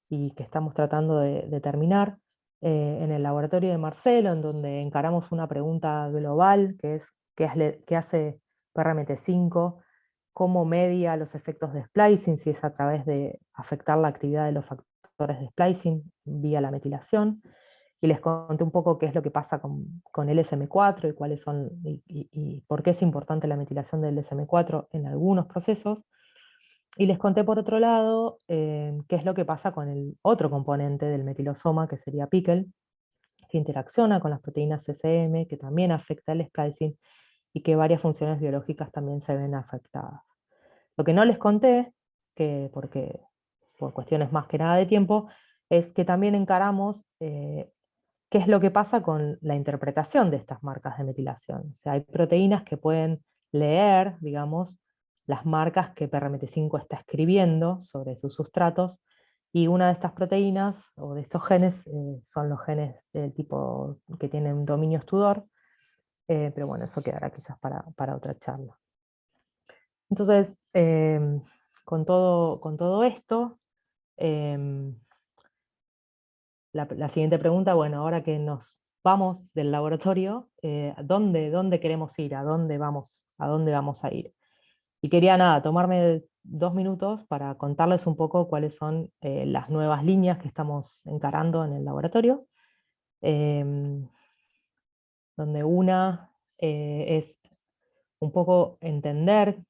y que estamos tratando de terminar. en el laboratorio de Marcelo, en donde encaramos una pregunta global, que es qué hace PRMT5, cómo media los efectos de splicing, si es a través de afectar la actividad de los factores de splicing vía la metilación, y les conté un poco qué es lo que pasa con el SM4 y cuáles son, y por qué es importante la metilación del SM4 en algunos procesos. Y les conté por otro lado qué es lo que pasa con el otro componente del metilosoma, que sería PICL, que interacciona con las proteínas CCM, que también afecta el splicing y que varias funciones biológicas también se ven afectadas. Lo que no les conté, porque por cuestiones más que nada de tiempo, es que también encaramos qué es lo que pasa con la interpretación de estas marcas de metilación. O sea, hay proteínas que pueden leer, digamos, las marcas que PRMT5 está escribiendo sobre sus sustratos, y una de estas proteínas o de estos genes son los genes del tipo que tienen dominio Tudor, pero bueno, eso quedará quizás para otra charla. Entonces, con todo esto, la siguiente pregunta, bueno, ahora que nos vamos del laboratorio, ¿dónde queremos ir? ¿A dónde vamos a ir? Y quería nada, tomarme 2 minutos para contarles un poco cuáles son las nuevas líneas que estamos encarando en el laboratorio, em, donde una es un poco entender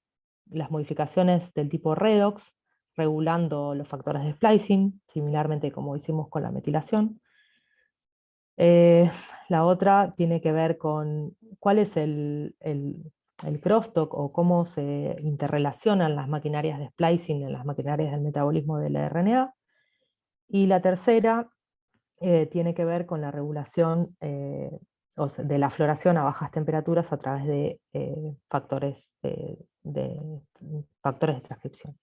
las modificaciones del tipo redox, regulando los factores de splicing, similarmente como hicimos con la metilación. La otra tiene que ver con cuál es el crosstalk o cómo se interrelacionan las maquinarias de splicing en las maquinarias del metabolismo del RNA. Y la tercera tiene que ver con la regulación o sea, de la floración a bajas temperaturas a través de factores de transcripción.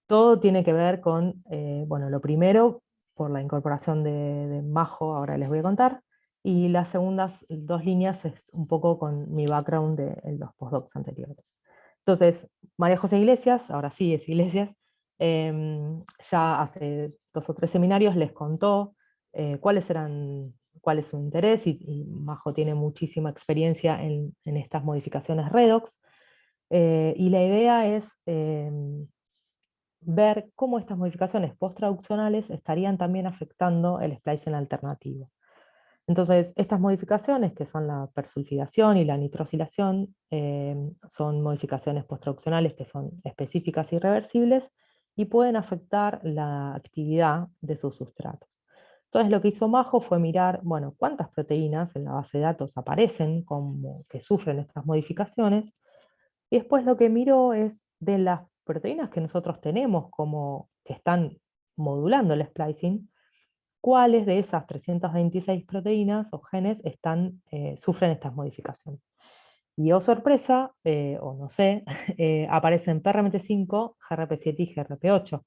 Todo tiene que ver con, bueno, lo primero, por la incorporación de Majo, ahora les voy a contar, y las segundas 2 líneas es un poco con mi background de los postdocs anteriores. Entonces, María José Iglesias, ahora sí es Iglesias, ya hace 2 o 3 seminarios les contó cuál es su interés, y Majo tiene muchísima experiencia en estas modificaciones redox, y la idea es ver cómo estas modificaciones post-traduccionales estarían también afectando el splicing alternativo. Entonces, estas modificaciones, que son la persulfidación y la nitrosilación, son modificaciones post-traduccionales que son específicas y reversibles y pueden afectar la actividad de sus sustratos. Entonces, lo que hizo Majo fue mirar, bueno, cuántas proteínas en la base de datos aparecen como que sufren estas modificaciones, y después lo que miró es de las proteínas que nosotros tenemos como que están modulando el splicing, cuáles de esas 326 proteínas o genes sufren estas modificaciones. Y oh sorpresa, o no sé, aparecen PRMT5, GRP7 y GRP8,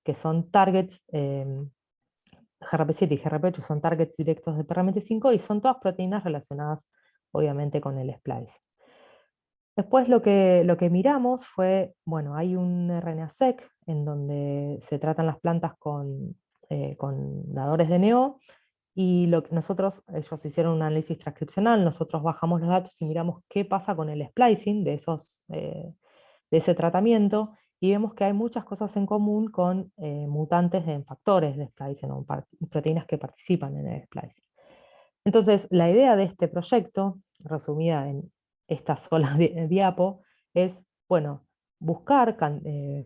que son targets, GRP7 y GRP8 son targets directos de PRMT5 y son todas proteínas relacionadas obviamente con el splice. Después lo que miramos fue, bueno, hay un RNA-seq en donde se tratan las plantas con dadores de NEO, y ellos hicieron un análisis transcripcional, nosotros bajamos los datos y miramos qué pasa con el splicing de ese tratamiento, y vemos que hay muchas cosas en común con mutantes en factores de splicing o proteínas que participan en el splicing. Entonces, la idea de este proyecto, resumida en esta sola diapo, es, bueno, buscar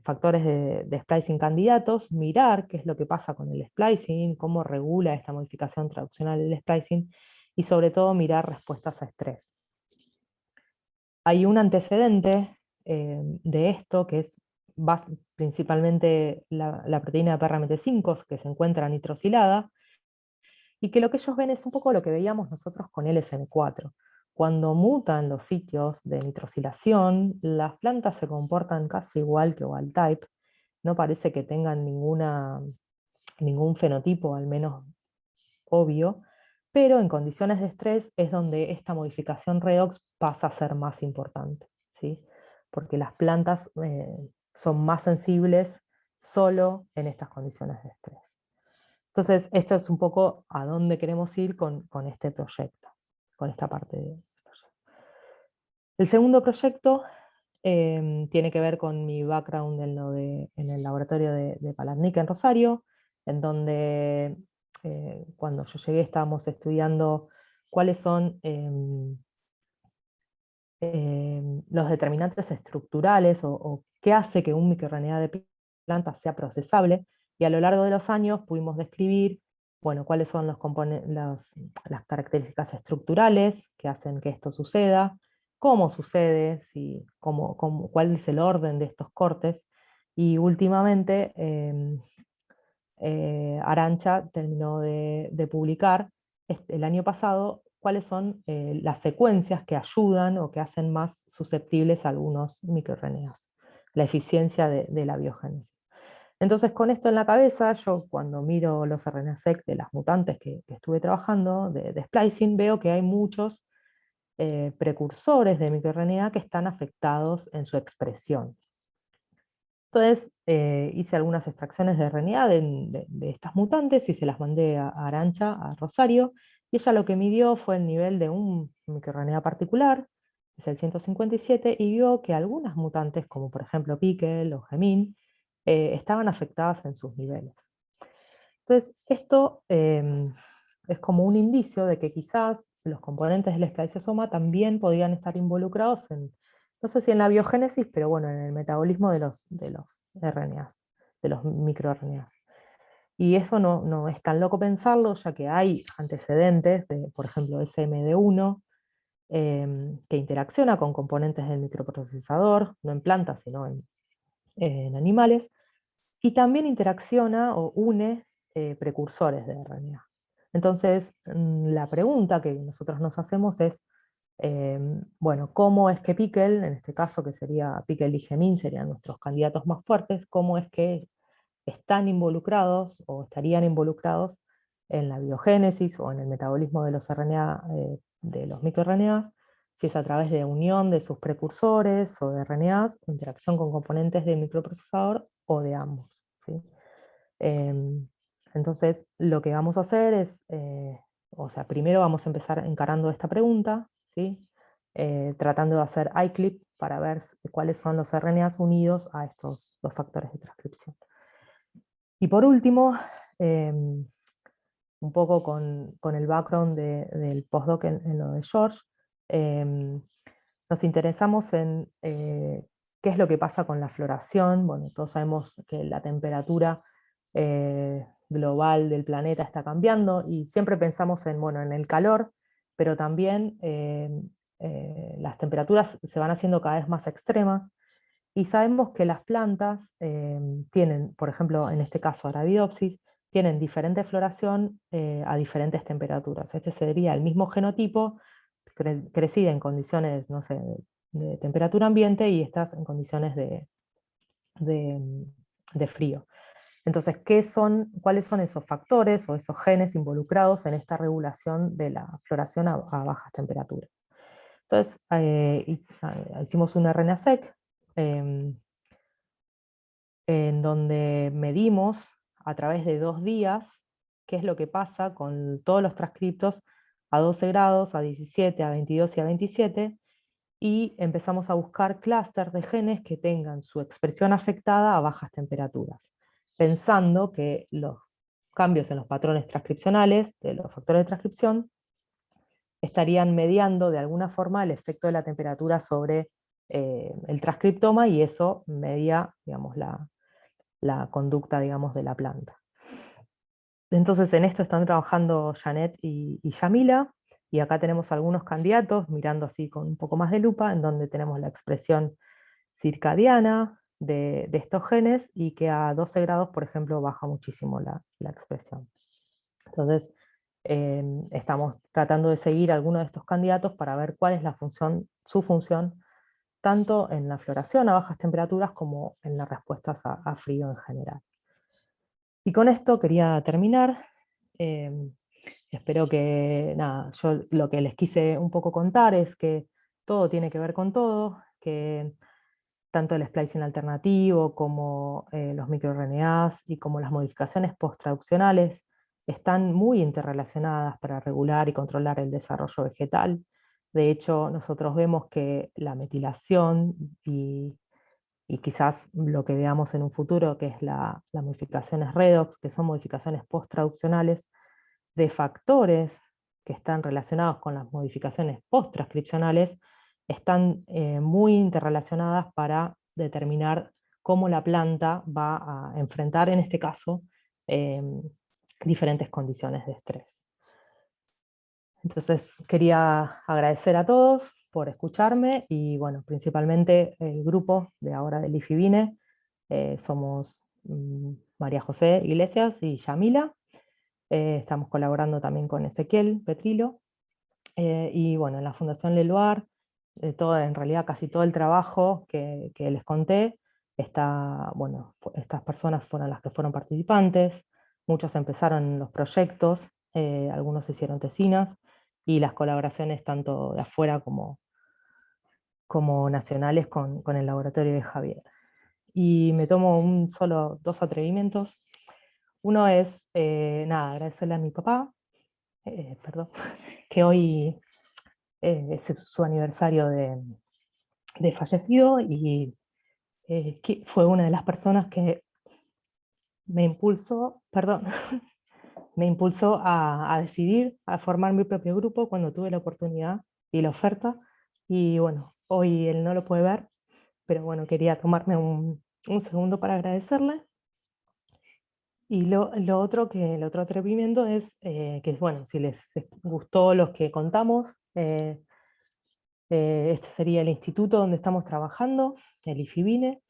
factores de splicing candidatos, mirar qué es lo que pasa con el splicing, cómo regula esta modificación traduccional del splicing, y sobre todo mirar respuestas a estrés. Hay un antecedente de esto, que es principalmente la proteína de PRMT5, que se encuentra nitrosilada, y que lo que ellos ven es un poco lo que veíamos nosotros con LSM4. Cuando mutan los sitios de nitrosilación, las plantas se comportan casi igual que wild type, no parece que tengan ningún fenotipo, al menos obvio, pero en condiciones de estrés es donde esta modificación redox pasa a ser más importante, ¿sí? Porque las plantas son más sensibles solo en estas condiciones de estrés. Entonces, esto es un poco a dónde queremos ir con este proyecto, con esta parte del proyecto. El segundo proyecto tiene que ver con mi background en el laboratorio de Paladnica en Rosario, en donde cuando yo llegué estábamos estudiando cuáles son los determinantes estructurales o qué hace que un microRNA de planta sea procesable, y a lo largo de los años pudimos describir, bueno, cuáles son las características estructurales que hacen que esto suceda, cómo sucede, cuál es el orden de estos cortes, y últimamente Arantxa terminó de publicar el año pasado cuáles son las secuencias que ayudan o que hacen más susceptibles a algunos microRNAs, la eficiencia de la biogénesis. Entonces, con esto en la cabeza, yo cuando miro los RNA-seq de las mutantes que estuve trabajando, de splicing, veo que hay muchos precursores de microRNA que están afectados en su expresión. Entonces hice algunas extracciones de RNA de estas mutantes y se las mandé a Arantxa, a Rosario, y ella lo que midió fue el nivel de un microRNA particular, es el 157, y vio que algunas mutantes, como por ejemplo Pickle o Gemin, estaban afectadas en sus niveles. Entonces, esto es como un indicio de que quizás los componentes del esplasiosoma también podrían estar involucrados en, no sé si en la biogénesis, pero bueno, en el metabolismo de los RNAs, de los microRNAs. Y eso no es tan loco pensarlo, ya que hay antecedentes de, por ejemplo, SMD1, que interacciona con componentes del microprocesador, no en plantas, sino en animales, y también interacciona o une precursores de RNA. Entonces, la pregunta que nosotros nos hacemos es, bueno, ¿cómo es que Pickle, en este caso que sería Pickle y Gemin, serían nuestros candidatos más fuertes, cómo es que están involucrados o estarían involucrados en la biogénesis o en el metabolismo de los RNA, de los microRNAs, si es a través de unión de sus precursores o de RNAs, o interacción con componentes del microprocesador o de ambos, ¿sí? Entonces, lo que vamos a hacer es, o sea, primero vamos a empezar encarando esta pregunta, ¿sí? Tratando de hacer iClip para ver cuáles son los RNAs unidos a estos dos factores de transcripción. Y por último, un poco con el background del postdoc en lo de George, nos interesamos en qué es lo que pasa con la floración. Bueno, todos sabemos que la temperatura global del planeta está cambiando y siempre pensamos en, bueno, en el calor, pero también las temperaturas se van haciendo cada vez más extremas. Y sabemos que las plantas tienen, por ejemplo, en este caso Arabidopsis, tienen diferente floración a diferentes temperaturas. Este sería el mismo genotipo, crecida en condiciones, no sé, de temperatura ambiente y estas en condiciones de frío. Entonces, ¿cuáles son esos factores o esos genes involucrados en esta regulación de la floración a bajas temperaturas? Entonces, hicimos un RNA-seq en donde medimos a través de 2 días qué es lo que pasa con todos los transcriptos a 12 grados, a 17, a 22 y a 27, y empezamos a buscar clústeres de genes que tengan su expresión afectada a bajas temperaturas, pensando que los cambios en los patrones transcripcionales de los factores de transcripción estarían mediando de alguna forma el efecto de la temperatura sobre el transcriptoma, y eso media, digamos, la conducta, digamos, de la planta. Entonces en esto están trabajando Janet y Yamila, y acá tenemos algunos candidatos mirando así con un poco más de lupa, en donde tenemos la expresión circadiana de estos genes, y que a 12 grados, por ejemplo, baja muchísimo la expresión. Entonces, estamos tratando de seguir algunos de estos candidatos para ver cuál es su función, tanto en la floración a bajas temperaturas como en las respuestas a frío en general. Y con esto quería terminar. Espero que, nada, yo lo que les quise un poco contar es que todo tiene que ver con todo, que tanto el splicing alternativo como los microRNAs y como las modificaciones post-traduccionales están muy interrelacionadas para regular y controlar el desarrollo vegetal. De hecho, nosotros vemos que la metilación y quizás lo que veamos en un futuro, que es las modificaciones redox, que son modificaciones post-traduccionales de factores que están relacionados con las modificaciones post-transcripcionales, están muy interrelacionadas para determinar cómo la planta va a enfrentar, en este caso, eh, diferentes condiciones de estrés. Entonces quería agradecer a todos por escucharme y bueno, principalmente el grupo de ahora del IFIBINE, somos María José Iglesias y Yamila, estamos colaborando también con Ezequiel Petrilo, y bueno, en la Fundación Leluar, en realidad casi todo el trabajo que les conté, bueno, estas personas fueron las que fueron participantes, muchos empezaron en los proyectos, algunos hicieron tesinas, y las colaboraciones tanto de afuera como nacionales con el laboratorio de Javier. Y me tomo dos atrevimientos. Uno es, nada, agradecerle a mi papá, perdón, que hoy es su aniversario de fallecido y que fue una de las personas que me impulsó, perdón, me impulsó a decidir, a formar mi propio grupo cuando tuve la oportunidad y la oferta. Y bueno, hoy él no lo puede ver, pero bueno, quería tomarme un segundo para agradecerle. Y el otro atrevimiento es que, bueno, si les gustó los que contamos, este sería el instituto donde estamos trabajando, el IFIBINE.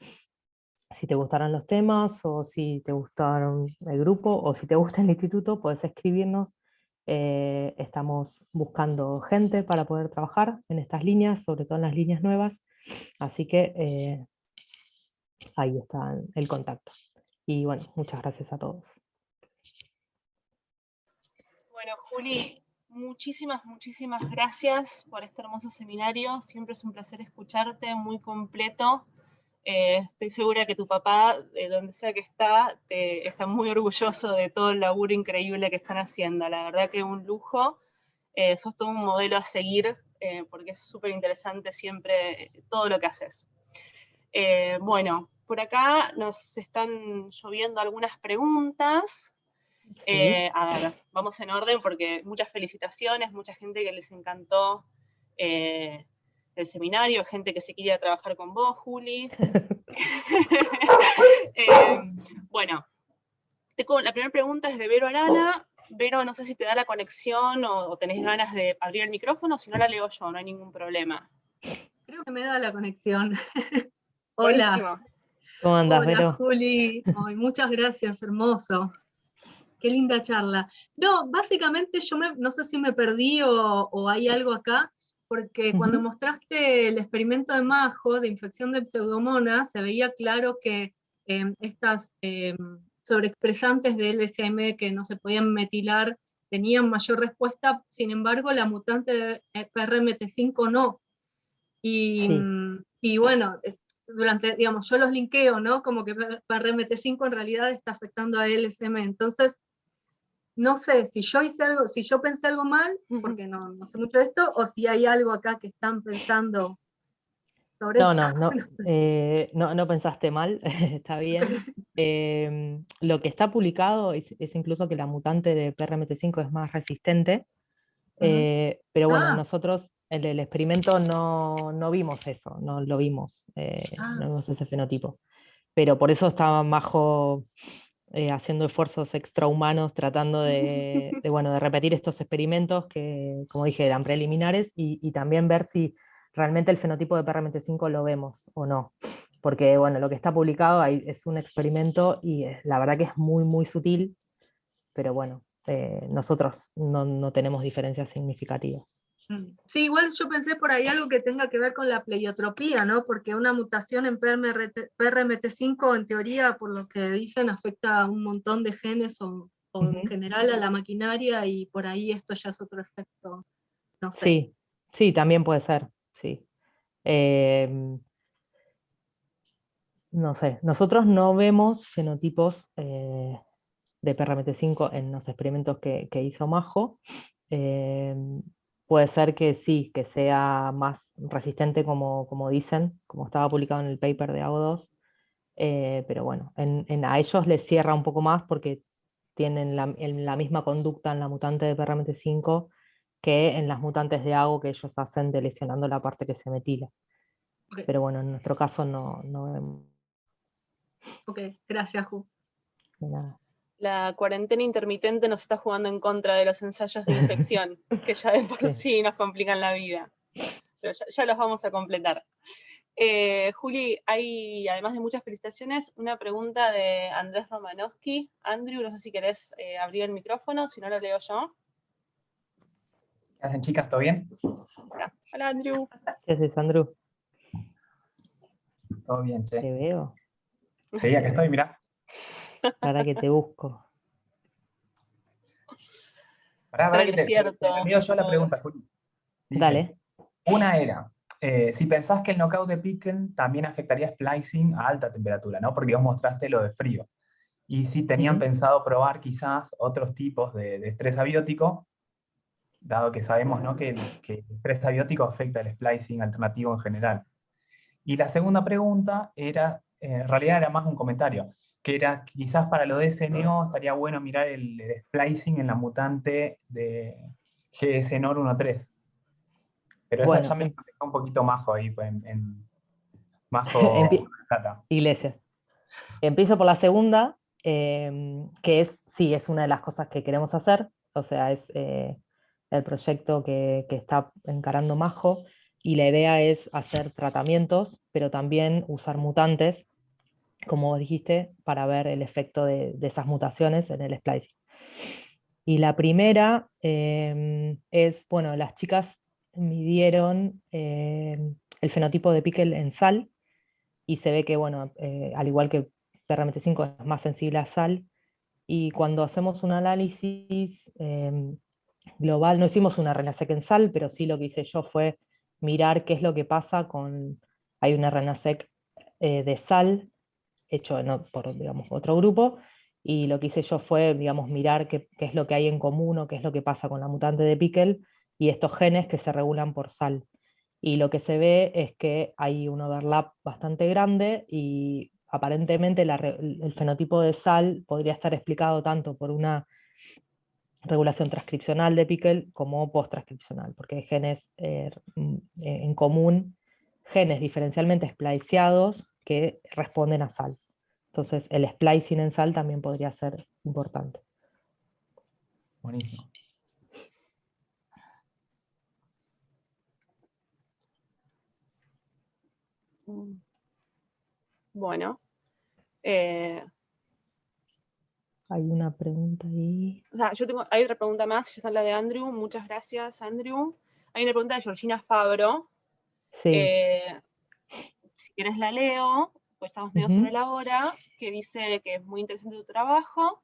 Si te gustaron los temas, o si te gustaron el grupo, o si te gusta el instituto, puedes escribirnos. Estamos buscando gente para poder trabajar en estas líneas, sobre todo en las líneas nuevas. Así que ahí está el contacto. Y bueno, muchas gracias a todos. Bueno, Juli, muchísimas gracias por este hermoso seminario. Siempre es un placer escucharte, muy completo. Estoy segura que tu papá, de donde sea que está muy orgulloso de todo el laburo increíble que están haciendo. La verdad que un lujo. Sos todo un modelo a seguir, porque es súper interesante siempre todo lo que haces. Bueno, por acá nos están lloviendo algunas preguntas. Sí. A ver, vamos en orden porque muchas felicitaciones, mucha gente que les encantó el seminario, gente que se quería trabajar con vos, Juli. eh, bueno, la primera pregunta es de Vero Arana. Vero, no sé si te da la conexión o tenés ganas de abrir el micrófono, si no la leo yo, no hay ningún problema. Creo que me da la conexión. Hola. Buenísimo. ¿Cómo andás, Hola, Vero? Juli. Ay, muchas gracias, hermoso. Qué linda charla. No, básicamente yo no sé si me perdí o hay algo acá, porque cuando mostraste el experimento de Majo de infección de pseudomonas, se veía claro que estas sobreexpresantes de LSM que no se podían metilar tenían mayor respuesta, sin embargo la mutante de PRMT5 no. Y, Sí. y bueno, digamos, yo los linkeo, ¿no? Como que PRMT5 en realidad está afectando a LSM. Entonces, no sé si yo hice algo, si yo pensé algo mal, porque no sé mucho de esto, o si hay algo acá que están pensando sobre No, esto. no pensaste mal, está bien. Lo que está publicado es incluso que la mutante de PRMT5 es más resistente, pero bueno, Ah, nosotros en el experimento no vimos eso, no lo vimos, ah, no vimos ese fenotipo. Pero por eso estaba Majo haciendo esfuerzos extrahumanos, tratando bueno, de repetir estos experimentos que, como dije, eran preliminares, y también ver si realmente el fenotipo de PRMT5 lo vemos o no. Porque bueno, lo que está publicado ahí es un experimento y la verdad que es muy sutil, pero bueno, nosotros no tenemos diferencias significativas. sí, igual yo pensé por ahí algo que tenga que ver con la pleiotropía, ¿no? Porque una mutación en PRMT5, en teoría, por lo que dicen, afecta a un montón de genes o en general a la maquinaria, y por ahí esto ya es otro efecto, no sé. Sí, sí, también puede ser, sí. No sé, nosotros no vemos fenotipos de PRMT5 en los experimentos que hizo Majo. Puede ser que sí, que sea más resistente como dicen, como estaba publicado en el paper de AO2, pero bueno, a ellos les cierra un poco más porque tienen la misma conducta en la mutante de PRMT5 que en las mutantes de AGO que ellos hacen de lesionando la parte que se metila. Ok. Pero bueno, en nuestro caso no vemos Ok, gracias, Ju. nada. La cuarentena intermitente nos está jugando en contra de los ensayos de infección, que ya de por Sí. sí nos complican la vida. Pero ya los vamos a completar. Juli, hay, además de muchas felicitaciones, una pregunta de Andrés Romanowski. Andrew, no sé si querés abrir el micrófono, si no lo leo yo. ¿Qué hacen, chicas? ¿Todo bien? Hola, Andrew. ¿Qué haces, Andrew? Todo bien, che. Te veo. Sí, acá estoy, mirá. Para que te busco. Pará Entre que el te desierto. leo yo la todo pregunta, eso. Juli. Dice, Dale. una era, si pensás que el knockout de Pickle también afectaría splicing a alta temperatura, ¿no? Porque vos mostraste lo de frío. Y si tenían Ujú. pensado probar quizás otros tipos de estrés abiótico, dado que sabemos, ¿no?, que el estrés abiótico afecta el splicing alternativo en general. Y la segunda pregunta era, en realidad era más un comentario, que era quizás para lo de SNO estaría bueno mirar el splicing en la mutante de GSNOR 1.3. Pero esa ya Bueno, me contestó un poquito Majo ahí, pues, en Majo Plata. Iglesias. Empiezo por la segunda, que sí, es una de las cosas que queremos hacer, o sea, es el proyecto que está encarando Majo, y la idea es hacer tratamientos, pero también usar mutantes, como vos dijiste, para ver el efecto de esas mutaciones en el splicing. Y la primera es, bueno, las chicas midieron el fenotipo de Pickle en sal, y se ve que, bueno, al igual que PRMT5 es más sensible a sal, y cuando hacemos un análisis global, no hicimos una RNA-seq en sal, pero sí lo que hice yo fue mirar qué es lo que pasa con, hay una RNA-seq de sal, hecho por, digamos, otro grupo, y lo que hice yo fue, digamos, mirar qué es lo que hay en común o qué es lo que pasa con la mutante de Pickle y estos genes que se regulan por sal. Y lo que se ve es que hay un overlap bastante grande y aparentemente el fenotipo de sal podría estar explicado tanto por una regulación transcripcional de Pickle como post-transcripcional, porque hay genes en común, genes diferencialmente spliceados que responden a sal. Entonces el splicing en sal también podría ser importante. Buenísimo. Bueno. Hay una pregunta ahí. O sea, hay otra pregunta más, ya está la de Andrew. Muchas gracias, Andrew. Hay una pregunta de Georgina Fabro. Sí. Si quieres la leo, pues estamos medio sobre la hora, que dice que es muy interesante tu trabajo.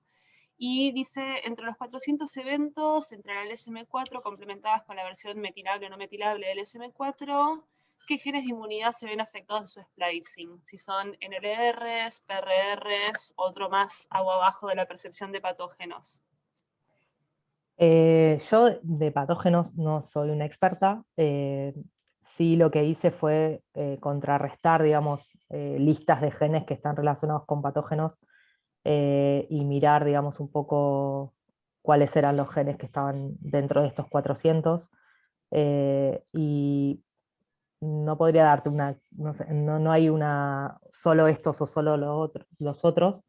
Y dice, entre los 400 eventos, entre la LSM4 complementadas con la versión metilable o no metilable del LSM4, ¿qué genes de inmunidad se ven afectados en su splicing? Si son NLRs, PRRs, otro más agua abajo de la percepción de patógenos. Yo de patógenos no soy una experta. Sí, lo que hice fue contrarrestar, digamos, listas de genes que están relacionados con patógenos y mirar, digamos, un poco cuáles eran los genes que estaban dentro de estos 400. Y no podría darte una, no sé, no hay una, solo estos o solo los otros.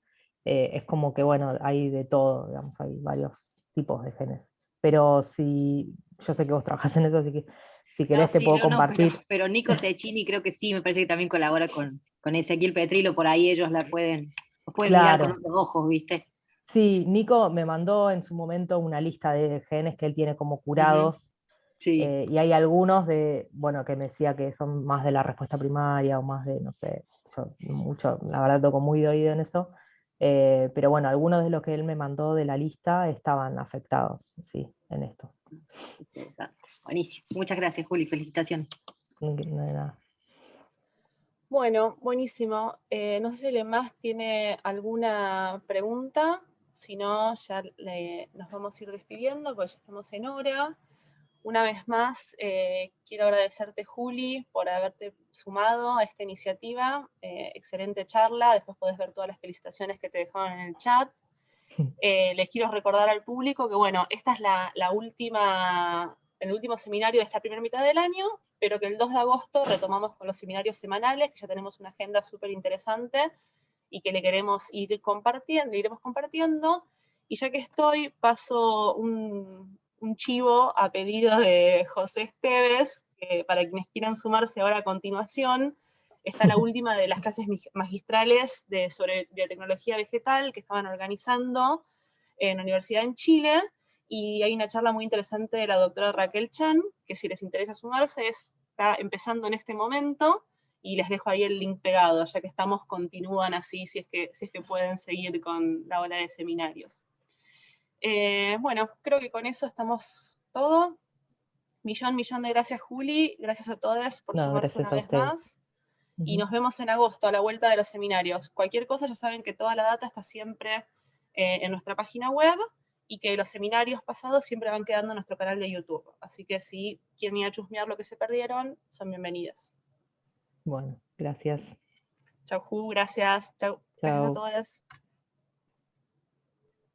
Es como que, bueno, hay de todo, digamos, hay varios tipos de genes. Pero si, yo sé que vos trabajás en eso, así que si No, querés te sí, puedo yo no, compartir. pero Nico Cecchini creo que sí, me parece que también colabora con Ezequiel Petrilo, por ahí ellos los pueden mirar con Claro. otros ojos, ¿viste? Sí, Nico me mandó en su momento una lista de genes que él tiene como curados. Sí. Y hay algunos de, bueno, que me decía que son más de la respuesta primaria o más de, no sé, yo mucho, la verdad toco muy de oído en eso, pero bueno, algunos de los que él me mandó de la lista estaban afectados, sí, en esto. Buenísimo. Muchas gracias, Juli, felicitaciones. No hay nada. Bueno, buenísimo. No sé si alguien más tiene alguna pregunta si no, ya nos vamos a ir despidiendo, porque ya estamos en hora. Una vez más, quiero agradecerte, Juli, por haberte sumado a esta iniciativa. Excelente charla, después podés ver todas las felicitaciones que te dejaron en el chat. Les quiero recordar al público que, bueno, esta es el último seminario de esta primera mitad del año, pero que el 2 de agosto retomamos con los seminarios semanales, que ya tenemos una agenda súper interesante y que le queremos iremos compartiendo. Y ya que estoy, paso un chivo a pedido de José Esteves, que para quienes quieran sumarse ahora a continuación, está la última de las clases magistrales sobre biotecnología vegetal que estaban organizando en la Universidad en Chile, y hay una charla muy interesante de la doctora Raquel Chan, que si les interesa sumarse, está empezando en este momento, y les dejo ahí el link pegado, ya que continúan así, si es que pueden seguir con la ola de seminarios. Bueno, creo que con eso estamos todo. Millón de gracias, Juli, gracias a todos por sumarse una vez más. Y nos vemos en agosto, a la vuelta de los seminarios. Cualquier cosa, ya saben que toda la data está siempre en nuestra página web, y que los seminarios pasados siempre van quedando en nuestro canal de YouTube. Así que si quieren ir a chusmear lo que se perdieron, son bienvenidas. Bueno, gracias. Chau, Ju, gracias. Chau. Gracias a todos.